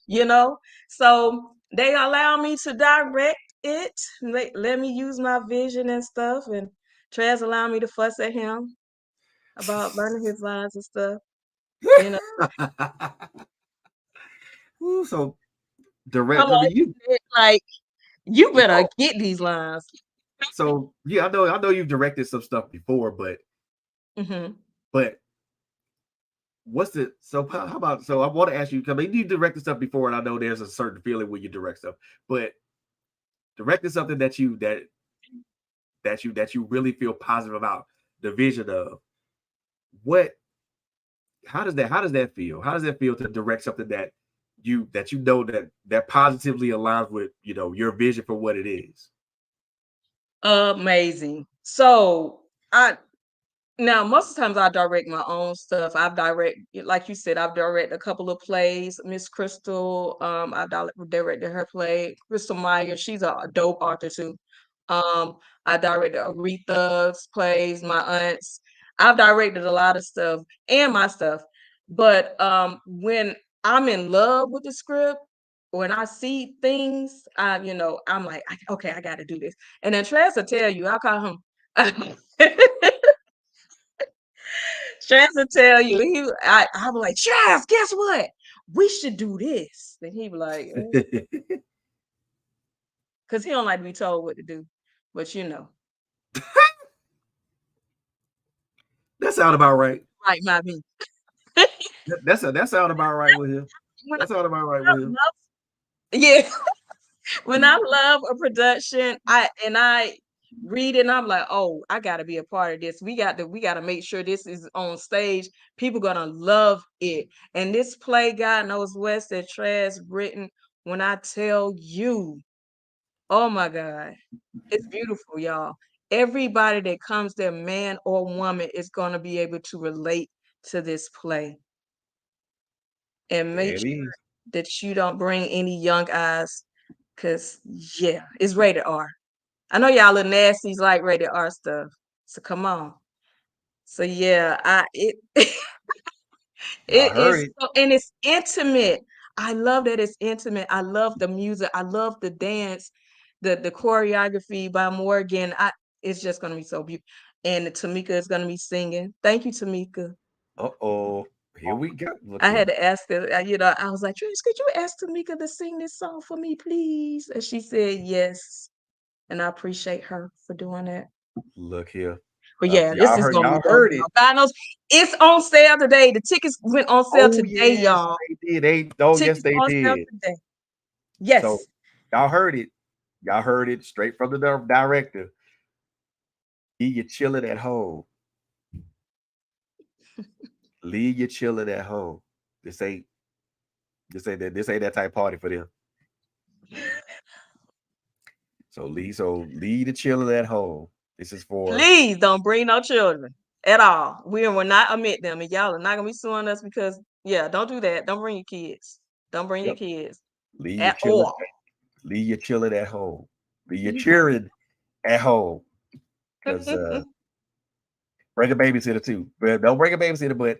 so they allow me to direct it. Let me use my vision and stuff, and Trash allowed me to fuss at him about learning his lines and stuff, you know. Ooh, so direct. Come I on, mean, you. like you better Oh, get these lines. so yeah, I know you've directed some stuff before, but Hmm. but what's the so how about so I want to ask you. I mean, you directed stuff before, and I know there's a certain feeling when you direct stuff, but directing something that you really feel positive about the vision of what how does that feel? How does that feel to direct something that that positively aligns with your vision for what it is? Amazing. So I now most of the times I direct my own stuff. Like you said, I've directed a couple of plays. Miss Crystal, directed her play. Crystal Meyer, she's a dope author too. I directed Aretha's plays, my aunts. I've directed a lot of stuff and my stuff. But when I'm in love with the script, when I see things, I'm like, okay, I got to do this. And then Trez will tell you, I call him. Trez will tell you, I'm like, Trez, guess what? We should do this. Then he be like, because he don't like to be told what to do. But That sound about right. right, my me. That sound about right with him. When That sound about right I with him. love, yeah, when I love a production, I read it and I'm like, oh, I gotta be a part of this. We gotta make sure this is on stage. People gonna love it. And this play, God knows West that Trez written. When I tell you, oh my God, it's beautiful, y'all. Everybody that comes there, man or woman, is gonna be able to relate to this play. And There make it sure is. that you don't bring any young eyes, because yeah, it's rated R. I know y'all little nasties like rated R stuff. So come on. So yeah, I it Y'all it heard is it. so, and it's intimate. I love that it's intimate. I love the music. I love the dance, the choreography by Morgan. It's just gonna be so beautiful. And Tamika is gonna be singing. Thank you, Tamika. Uh-oh. Here we go. Look I here. had to ask her, I was like, Trish, could you ask Tamika to sing this song for me, please? And she said yes. And I appreciate her for doing that. Look here. But yeah, this Y'all is heard gonna be y'all dope, heard y'all. it. God knows it's on sale today. The tickets went on sale Oh today, yes, y'all. they did. Yes, Tickets they on sale did. today. So Yes. y'all heard it. Y'all heard it straight from the director. Leave you chilling at home. Leave you chilling at home. This ain't this ain't that type party for them. So leave the chilling at home. This is for Please don't bring no children at all. We will not admit them, and y'all are not gonna be suing us because yeah, don't do that. Don't bring your kids. Don't bring your yep. kids Leave you at chilling. all. Leave you chilling at home. Leave you cheering at home. Because bring a babysitter too. But don't bring a babysitter, but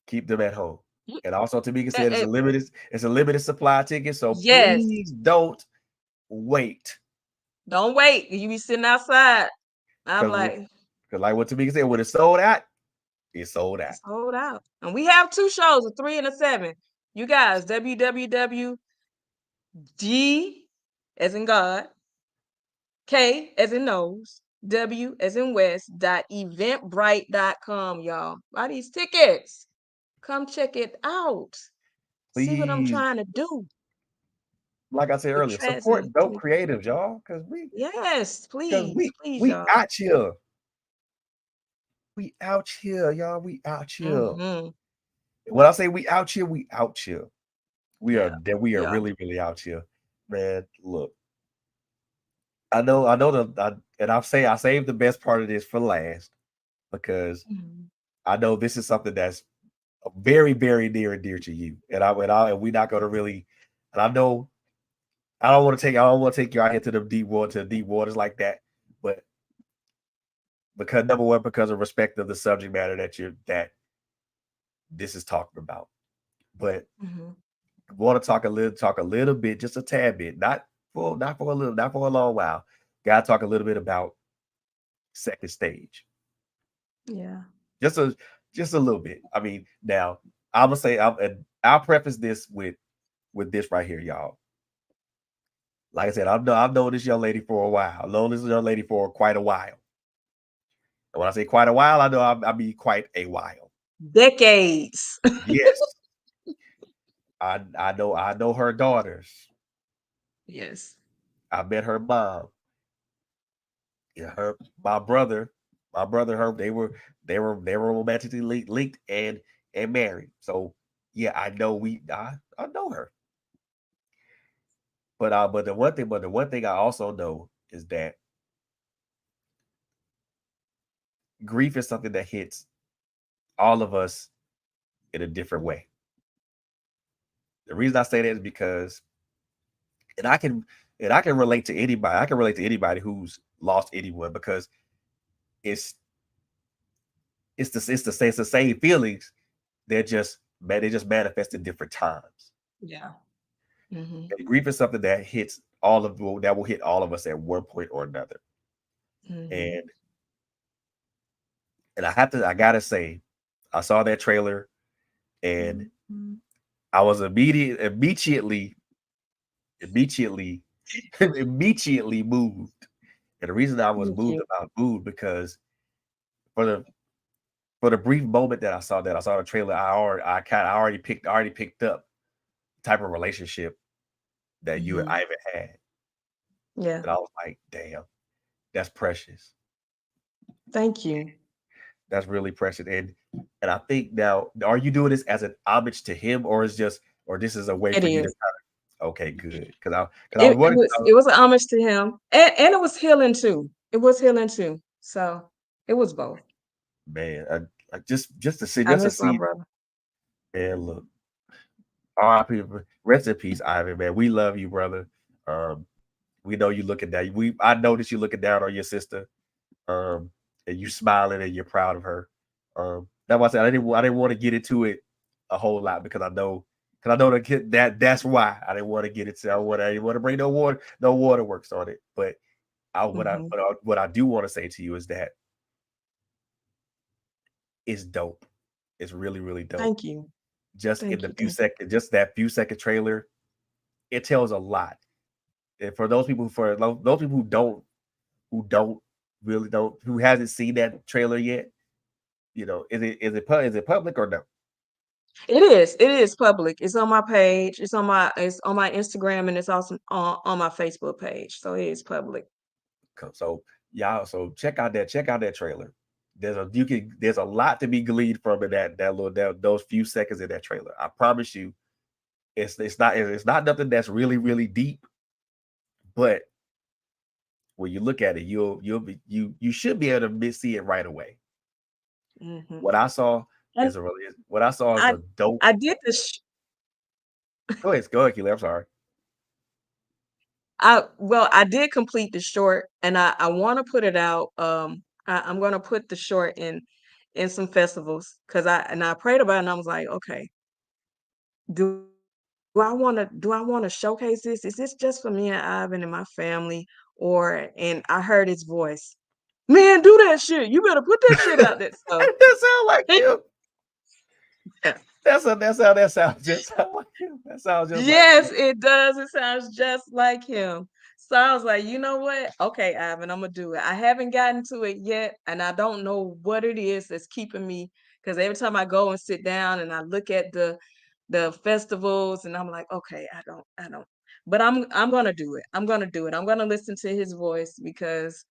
keep them at home. And also, Tamika said it's a limited supply ticket, so Yes. please don't wait. Don't wait. You be sitting outside. I'm Because like, like what Tamika said, when it's sold out, it's sold out. it's sold out. And we have 2 shows, a 3 and a 7. You guys, www.d as in God, K as in nose, W as in West, .eventbrite.com, y'all. Buy these tickets. Come check it out. See what I'm Please, trying to do like I said with earlier, support dope transmitting. creatives, y'all. Yes, Because please, please, we y'all. out here. We out here, y'all. We out here. Mm-hmm. When I say we out here, we out here. Yeah, We are yeah. really, really out here. Man, look. And I saved the best part of this for last because Mhm. I know this is something that's very, very near and dear to you. And we're not gonna really and I know I don't want to take you out here to the deep waters like that, but because number one, because of respect of the subject matter that this is talking about. But Mhm. I want to talk a little bit, just a tad bit, not for a long while. Gotta talk a little bit about second stage. Yeah. Just a just a little bit. I mean, now I'm gonna say I'll preface this with this right here, y'all. Like I said, I've known this young lady for a while. I've known this young lady for quite a while. And when I say quite a while, I know I mean quite a while. Decades. Yes, I know her daughters. Yes. I met her mom. Yeah, her my brother, her they were romantically linked and married. So yeah, I know her. But the one thing I also know is that grief is something that hits all of us in a different way. The reason I say that is because, and I can and I can relate to anybody. I can relate to anybody who's lost anyone because it's it's the same feelings. They just manifest in different times. Yeah. Mhm. And grief is something that will hit all of us at one point or another. Mhm. And I gotta say, I saw that trailer and Mhm. I was immediately immediately moved. And the reason I was Thank you. moved because for the brief moment that I saw the trailer, I already picked up the type of relationship that you and Mhm. Ivan had. Yeah. And I was like, damn, that's precious. Thank you. That's really precious. And I think now, are you doing this as an homage to him, or this is a way It for you to is. kind of okay, good. Because I was It wondering, it was an homage to him, and it was healing too. It was healing too. So it was both. man, I I just to miss my see, brother. man, look, R.I.P. Rest in peace, Ivan, man. We love you, brother. Um, we know you looking down. I noticed you looking down on your sister. Um, and you smiling and you're proud of her. That's why I said I didn't want to get into it a whole lot because I know that's why I didn't want to get into. I didn't want to bring no waterworks on it. But Mhm. what I do want to say to you is that it's dope. It's really really dope. Thank you. Just in Thank the you. Thank you. just that few second trailer, it tells a lot. And for those people who don't really don't who hasn't seen that trailer yet, is it public or no? It is. It is public. It's on my page. It's on my Instagram, and it's also on my Facebook page. So it is public. So y'all, so check out that trailer. There's a lot to be gleaned from in those few seconds in that trailer. I promise you, it's not nothing that's really really deep, but when you look at it, you should be able to see it right away. Mhm. What I saw And what I saw is I a dope. I did this. Go ahead, Keely. I'm sorry. I did complete the short, and I want to put it out. I'm gonna put the short in some festivals because I prayed about it and I was like, okay, do I want to showcase this? Is this just for me and Ivan and my family, or and I heard his voice, man, do that shit. You better put that shit out there. So That sound like him. yeah. That sounds just like him. That sounds just like him. Yes, it does. It sounds just like him. So I was like, you know what? Okay, Ivan, I'm gonna do it. I haven't gotten to it yet, and I don't know what it is that's keeping me. Because every time I go and sit down and I look at the festivals, and I'm like, okay, I don't. But I'm gonna do it. I'm gonna do it. I'm gonna listen to his voice because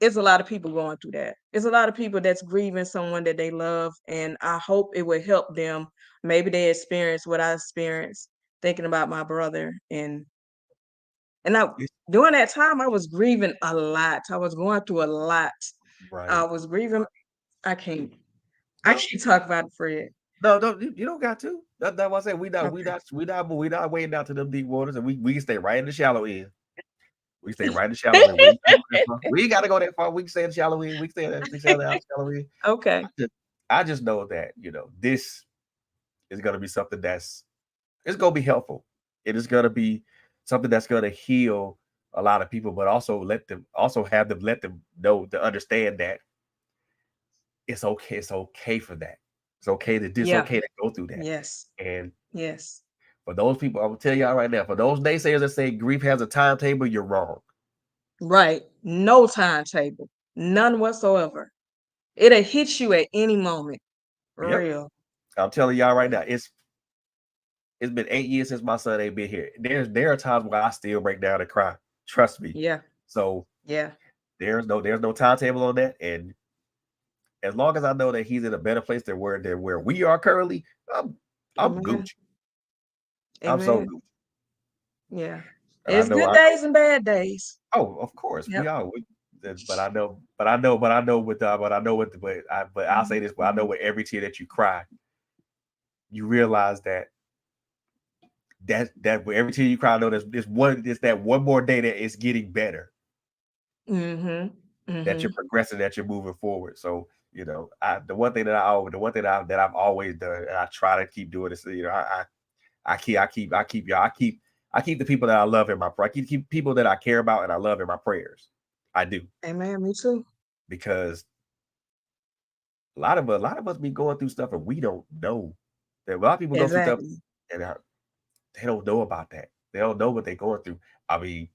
it's a lot of people going through that. It's a lot of people that's grieving someone that they love, and I hope it will help them. Maybe they experience what I experienced thinking about my brother, and I It's during that time I was grieving a lot. I was going through a lot. I right. was grieving. I can't. I No, can't talk about it, Fred. no, you don't got to. That's what I said. Okay. We not wading down to them deep waters, and we can stay right in the shallow end. We stay right in the shallow end. We ain't gotta go that far. We can stay in the shallow end. We can stay in the shallow end. Okay. I just know that this is gonna be something it's gonna be helpful. It is gonna be something that's gonna heal a lot of people, but also have them let them know to understand that it's okay. It's okay for that. It's Yeah. okay to go through that. Yes. And Yes. for those people, I'm gonna tell y'all right now, for those naysayers that say grief has a timetable, you're wrong. Right. No timetable. None whatsoever. It'll hit you at any moment. For Yep. real. I'm telling y'all right now, it's been 8 years since my son ain't been here. There are times where I still break down and cry. Trust me. Yeah. So Yeah. there's no timetable on that. And as long as I know that he's in a better place than where we are currently, I'm Amen. Gucci. I'm so Amen. Gucci. Yeah. And I It's know good I know days and bad days. oh, of course, we Yep. are. But I know but I'll say this, but I know with every tear that you cry, you realize that with every tear you cry, I know there's that one more day that it's getting better, Mhm. that you're Mhm. progressing, that you're moving forward. So, the one thing that I've always done, and I try to keep doing this, I keep the people that I love in my prayer. I keep people that I care about and I love in my prayers. I do, Amen. Me too. because a lot of us be going through stuff and we don't know. That a lot of people go through stuff Exactly. and they don't know about that. They don't know what they're going through. I mean,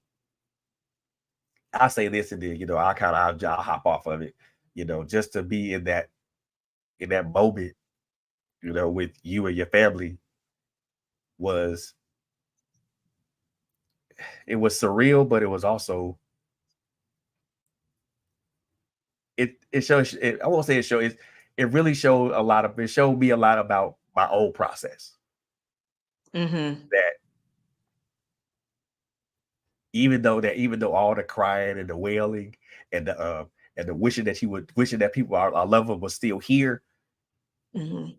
I say this and then I'll hop off of it, just to be in that moment, with you and your family was it was surreal, but it was also it shows I won't say it really showed it showed me a lot about my own process. Mhm. That even though all the crying and the wailing and the wishing that people our loved one was still here, Mhm.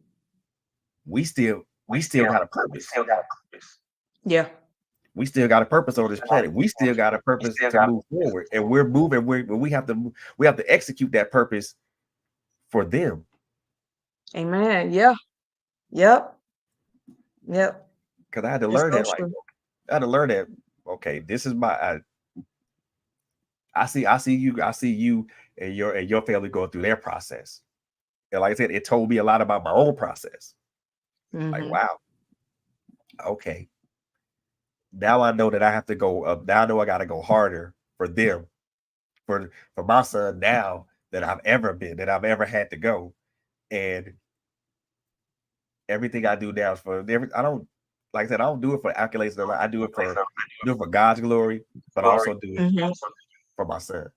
we still got a purpose. Yeah. We still got a purpose on this planet. We still got a purpose to move forward, and we're moving. We have to execute that purpose for them. Amen. Yeah. Yep. Yep. Because I had to It's learn so that. Like, true. I had to learn that. Okay, this is I see you and your family going through their process. And like I said, it told me a lot about my own process. Like, Mhm. wow, okay. Now I know that I have to go up. Now I know I got to go harder for them, for my son now that I've ever had to go. And everything I do now is I don't, like I said, I don't do it for accolades. I do it for God's glory, but I also do it Mhm. for my son.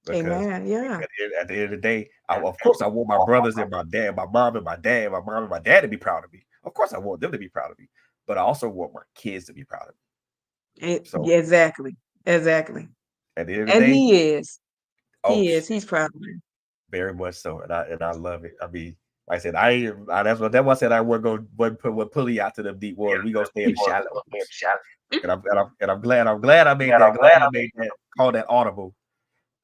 Because Amen. Yeah. at the end of the day, of course, I want my brothers and my dad, my mom and my dad to be proud of me. Of course, I want them to be proud of me, but I also want my kids to be proud of me. So Yeah, exactly. Exactly. at the end of the And day, he is. oh, He is. He's proud of me. very much so, and I love it. I mean, like I said, that's what I said. I wasn't pulley out to the deep water. We gonna stay in the shallow. and I'm glad I made that. Glad I made that call that audible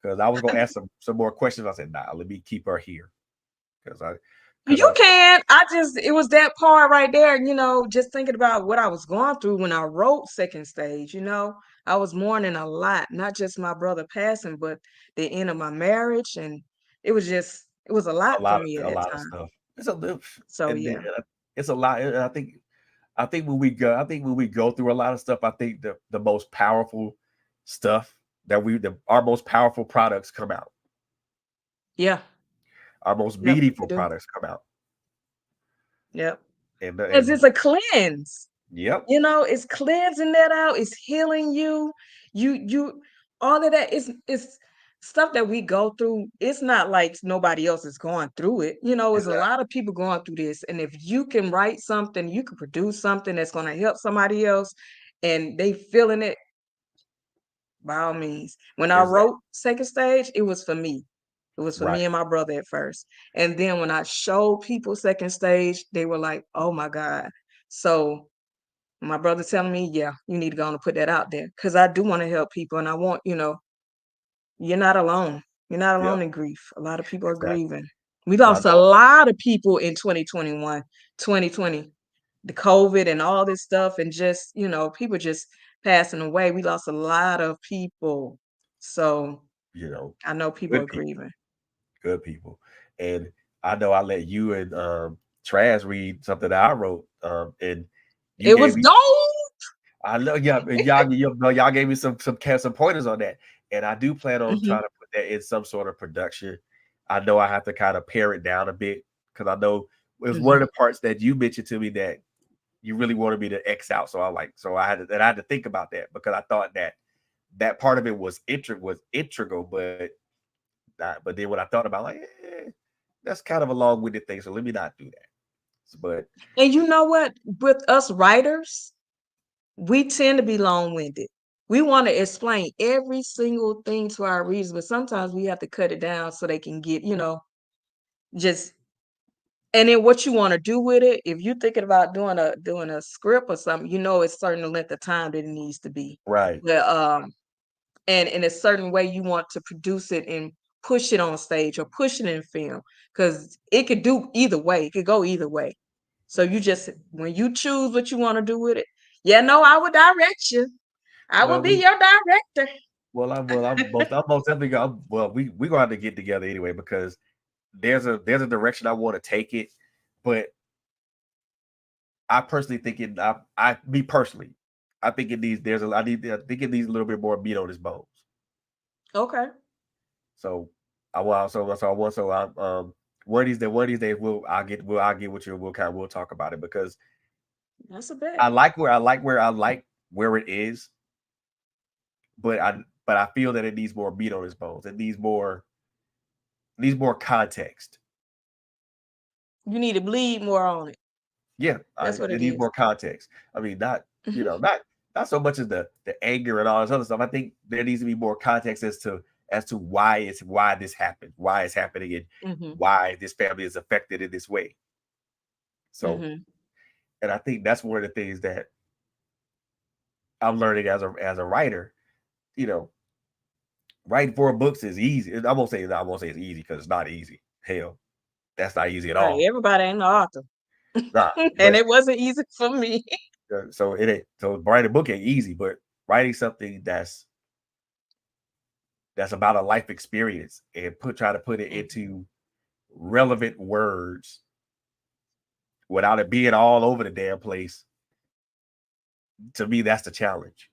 because I was gonna ask some more questions. I said, nah, let me keep her here because I because You I can. It was that part right there, just thinking about what I was going through when I wrote Second Stage. I was mourning a lot, not just my brother passing, but the end of my marriage. And it was a lot for me at a that lot of time. stuff. It's a little, So, and yeah. it's a lot. And I think when we go through a lot of stuff, I think the most powerful stuff our most powerful products come out. Yeah. Our most Yep, they meaningful do. products come out. Yep. Because And it's a cleanse. yep, It's cleansing that out, it's healing you. You all of that is stuff that we go through. It's not like nobody else is going through it. There's a exactly. lot of people going through this. And if you can write something, you can produce something that's going to help somebody else and they feeling it, by all means. When I Exactly. wrote Second Stage, it was for me. It was for Right. me and my brother at first. And then when I showed people Second Stage, they were like, oh my God. So my brother telling me, yeah, you need to go on and put that out there because I do want to help people and I want, you're not alone. You're not Yep. alone in grief. A lot of people are Exactly. grieving. We And I lost a know lot of people in 2021, 2020, the COVID and all this stuff, and just, people just passing away. We lost a lot of people. So you know I know people good are people, grieving. good people, and I know I let you and Traz read something that I wrote, and you It gave was me. dope. I know, yeah, and y'all gave me some pointers on that, and I do plan on Hmm. trying to put that in some sort of production. I know I have to kind of pare it down a bit because I know it was one of Hmm. the parts that you mentioned to me that you really wanted me to X out. So I had to think about that because I thought that part of it was integral, but then when I thought about like that's kind of a long-winded thing, so let me not do that. But And you know what? With us writers, we tend to be long-winded. We want to explain every single thing to our readers, but sometimes we have to cut it down so they can get, just and then what you want to do with it. If you're thinking about doing a script or something, it's certain length of time that it needs to be. right, But and in a certain way you want to produce it and push it on stage or push it in film because it could do either way. It could go either way. So you just when you choose what you want to do with it, yeah, no, I will direct you. I will well be we your director. I'm most definitely going. Well, we gonna have to get together anyway because there's a direction I want to take it, but I personally think it. I me personally, I think it needs there's a I think it needs a little bit more meat on its bones. Okay, So I will so I want so I one of these days I'll get with you and we'll talk about it because that's a bet. I like where it is, but I feel that it needs more meat on its bones. It needs more context. You need to bleed more on it. Yeah, That's what it it needs is. more context. I mean, not so much as the anger and all this other stuff. I think there needs to be more context as to why this happened, why it's happening, and Hmm. why this family is affected in this way. So, Hmm. and I think that's one of the things that I'm learning as a writer. You know, writing 4 books is easy. I won't say it's easy because it's not easy. Hell, that's not easy at Right. all. Everybody ain't an author. Nah, And but it wasn't easy for me. so it ain't so writing a book ain't easy, but writing something that's about a life experience and try to put it Mhm. into relevant words without it being all over the damn place. To me, that's the challenge.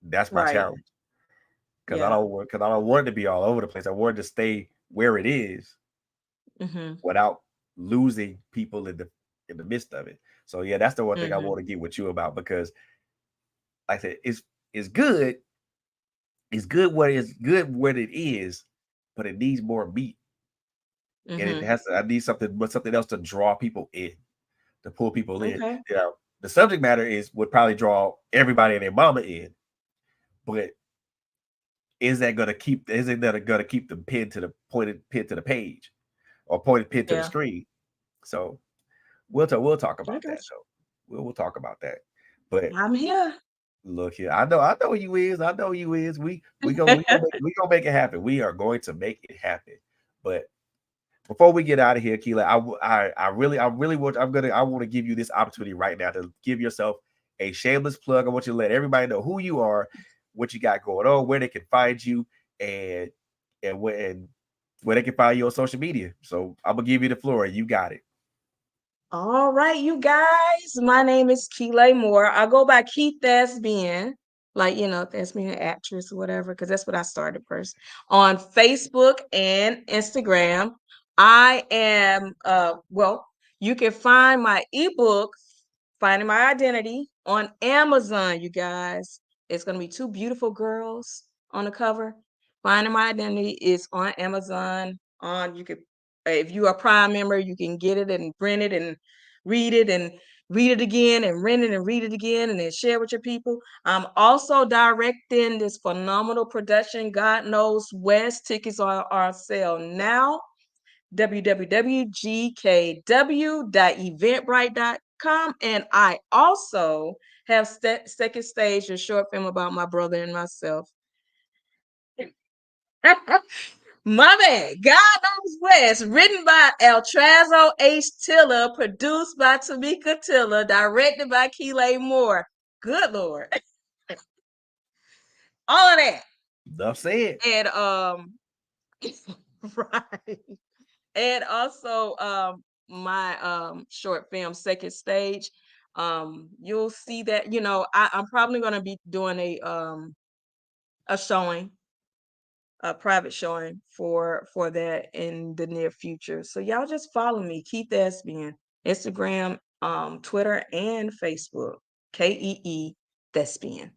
That's my Right. challenge Yeah. because I don't want it to be all over the place. I want it to stay where it is Hmm. without losing people in the midst of it. So yeah, that's the one thing I Hmm. want to get with you about because, like I said, it's good. It's good what it is, but it needs more meat, and it Hmm. has. I need something else to draw people in, to pull people in. Okay. You know, the subject matter would probably draw everybody and their mama in, but is it gonna keep them pinned to the pointed pin to the page or pointed pin to the Yeah. screen? So we'll talk I about got that though. We'll talk about that. But I'm here. look here, I know you is. I know you is. We gonna make it happen. We are going to make it happen. But before we get out of here, Keelay, I really want to give you this opportunity right now to give yourself a shameless plug. I want you to let everybody know who you are, what you got going on, where they can find you, and where they can find you on social media. So I'm gonna give you the floor. You got it. All right, you guys. My name is Keelay Moore. I go by Keith Thespian, like Thespian actress or whatever, because that's what I started first. On Facebook and Instagram. I am you can find my ebook, Finding My Identity, on Amazon, you guys. It's gonna be two beautiful girls on the cover. Finding My Identity is on Amazon. You could if you are a Prime member, you can get it and rent it and read it and read it again and rent it and read it again and then share with your people. I'm also directing this phenomenal production, God Knows West. Tickets are on sale now. www.gkw.eventbrite.com. And I also have Second Stage, a short film about my brother and myself. My man, God Knows West, written by Eltrazo H. Tiller, produced by Tamika Tiller, directed by Keelay Moore. Good Lord. All of that. Enough said. And right. And also my short film, Second Stage. You'll see that, I'm probably gonna be doing a showing, a private showing for that in the near future. So y'all just follow me, Keith Thespian, Instagram, Twitter, and Facebook. KEE Thespian.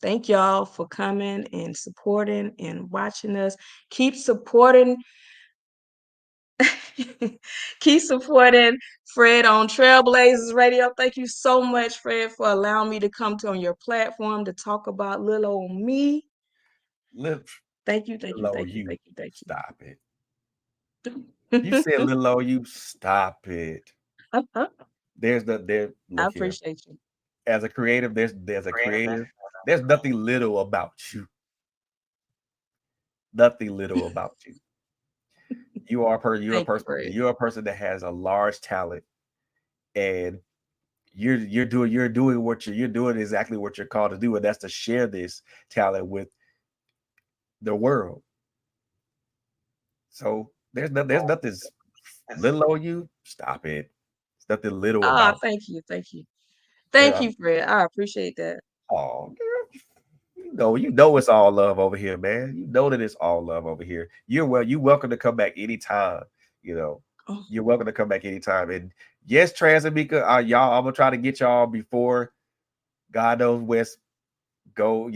Thank y'all for coming and supporting and watching us. Keep supporting. Keep supporting Fred on Trailblazers Radio. Thank you so much, Fred, for allowing me to come to on your platform to talk about little old me. Live Thank you, thank you, low thank you, you. thank you, thank Stop it. You you. said little old you. Stop it. I There's the there. Look here. appreciate you. As a creative, there's a creative. There's nothing little about you. Nothing little about you. You're a Thank you, person. Fred. You're a person that has a large talent, and you're doing exactly what you're called to do, and that's to share this talent with the world. So there's nothing little on you. Stop it. There's nothing little Oh, about thank you, thank you. there. Thank you, Fred. I appreciate that. Oh, you know it's all love over here, man. You know that it's all love over here. You welcome to come back anytime. You know, Oh, you're welcome to come back anytime. And yes, Transamika, y'all, I'm gonna try to get y'all before God knows West go,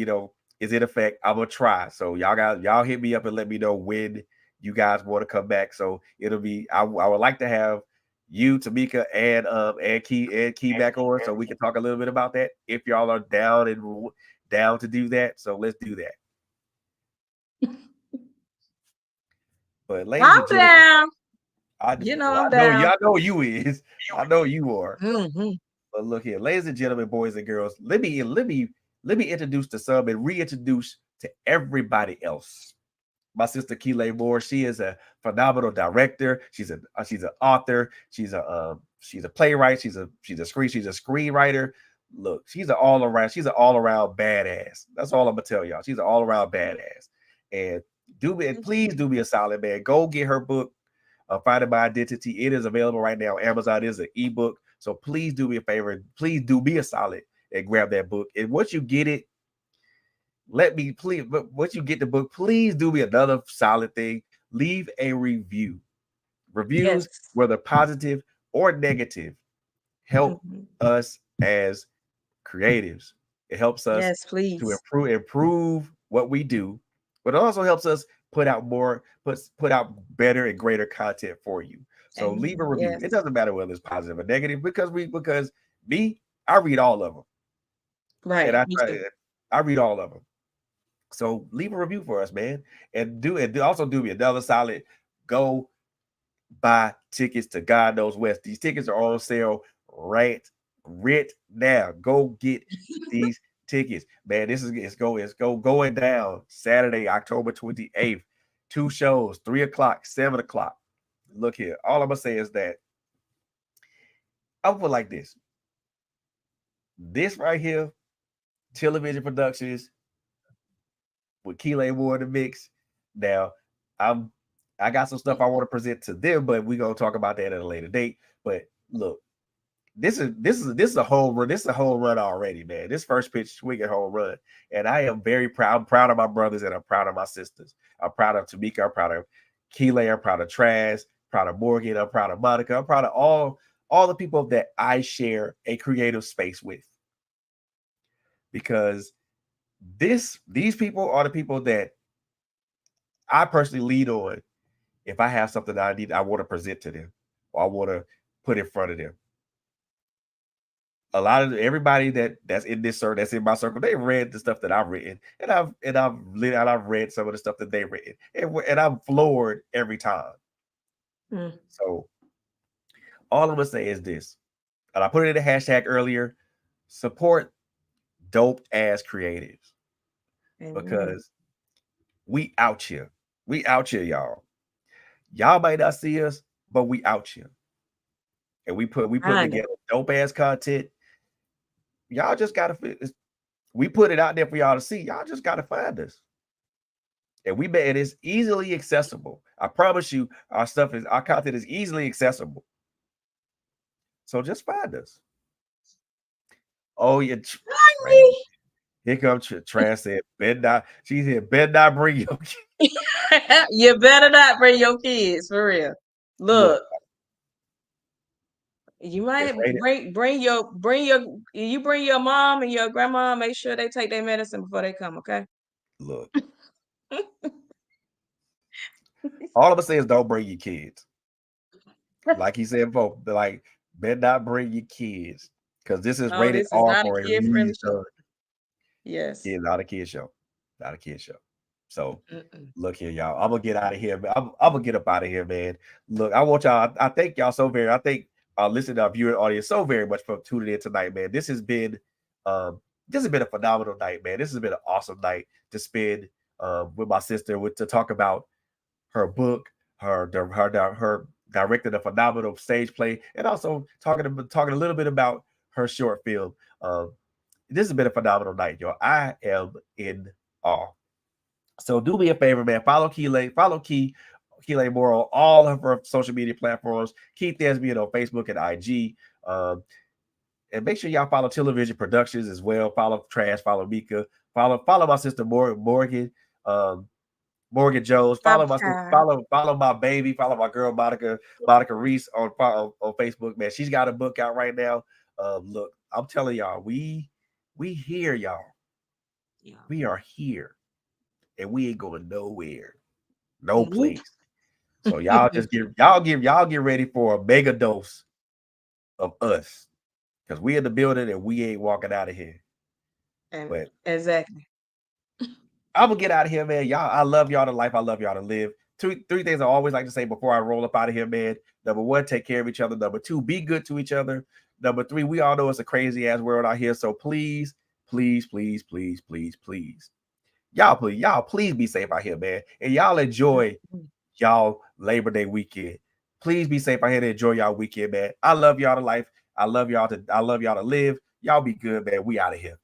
is in effect. I'm gonna try. So y'all hit me up and let me know when you guys want to come back. So it'll be I would like to have you, Tamika, and Key back on so we can talk a little bit about that if y'all are down to do that. So let's do that. But ladies I'm and gentlemen, down. I I'm I down. know you is. I know you are. Hmm. But look here, ladies and gentlemen, boys and girls, let me introduce to some and reintroduce to everybody else. My sister Keelay Moore, she is a phenomenal director. She's an author. She's a playwright. She's a screenwriter. Look, she's an all around badass. That's all I'm gonna tell y'all. She's an all around badass. And please do me a solid, man. Go get her book, Finding My Identity. It is available right now on Amazon. It is an ebook. So please do me a favor. Please do me a solid and grab that book. And once you get it, let me please, but once you get the book, please do me another solid thing. Leave a review. Yes. Reviews, whether positive or negative, help Mhm. us as creatives. It helps us Yes, to please. improve what we do, but it also helps us put out better and greater content for you. So leave a Amen. review. It Yes. doesn't matter whether it's positive or negative because me, I read all of them, and Right. Me too. I read all of them. So leave a review for us, man, and also do me another solid. Go buy tickets to God Knows West. These tickets are on sale right Rent now. Go get these tickets, man. This is going down Saturday, October 28th. 2 shows, 3 o'clock, 7 o'clock. Look here. All I'm gonna say is that I'm put like this. This right here, television productions with Keelay Moore in the mix. Now, I got some stuff I want to present to them, but we're gonna talk about that at a later date. But look, this is a home run. This is a home run already, man. This first pitch swinging home run, and I am very proud. I'm proud of my brothers and I'm proud of my sisters. I'm proud of Tamika. I'm proud of Keelay. I'm proud of Traz. Proud of Morgan. I'm proud of Monica. I'm proud of all the people that I share a creative space with, because these people are the people that I personally lead on if I have something that I want to present to them or I want to put in front of them. A lot of everybody that's in this circle, that's in my circle, they read the stuff that I've written, and I've read some of the stuff that they've written, and I'm floored every time. So all I'm gonna say is this, and I put it in the hashtag earlier: support dope ass creatives, because we out here, y'all. Y'all might not see us, but we out here, and we put together dope ass content. Y'all just gotta. We put it out there for y'all to see. Y'all just gotta find us, and it is easily accessible. I promise you, our content is easily accessible. So just find us. Oh yeah, here comes Trans said, "Bet not." She said, "Bet not bring your kids." You better not bring your kids, for real. Look, you might bring your mom and your grandma. Make sure they take their medicine before they come. Okay. Look, all I'm gonna say is don't bring your kids. Like he said, folks, like better not bring your kids, because this is rated R for a reason. Yes, it's not a kid show, not a kid show. So look here, y'all. I'm gonna get out of here. I'm gonna get up out of here, man. Look, I want y'all. I thank y'all so very. I thank our listening, our viewing audience so very much for tuning in tonight, man. This has been a phenomenal night, man. This has been an awesome night to spend with my sister, to talk about her book, her directing a phenomenal stage play, and also talking a little bit about her short film. This has been a phenomenal night, y'all. I am in awe. So do me a favor, man. Follow Keelay Moore on all of her social media platforms. Keith Thespian on Facebook and IG. And make sure y'all follow Television Productions as well. Follow Trash. Follow Mika. Follow my sister Morgan. Morgan Jones. Follow my sister, follow my baby. Follow my girl Monica Reese on Facebook. Man, she's got a book out right now. Look, I'm telling y'all, we here, y'all. Yeah. We are here. And we ain't going nowhere, no place. So y'all just get ready for a mega dose of us, because we in the building and we ain't walking out of here. But exactly, I'm gonna get out of here, man. Y'all, I love y'all to life. I love y'all to live. Three things I always like to say before I roll up out of here, man. Number one, take care of each other. Number two, be good to each other. Number three, we all know it's a crazy ass world out here. So please, please, please, please, please, please. Y'all please be safe out here, man. And y'all enjoy y'all Labor Day weekend. Please be safe out here and enjoy y'all weekend, man. I love y'all to life. I love y'all to live. Y'all be good, man. We out of here.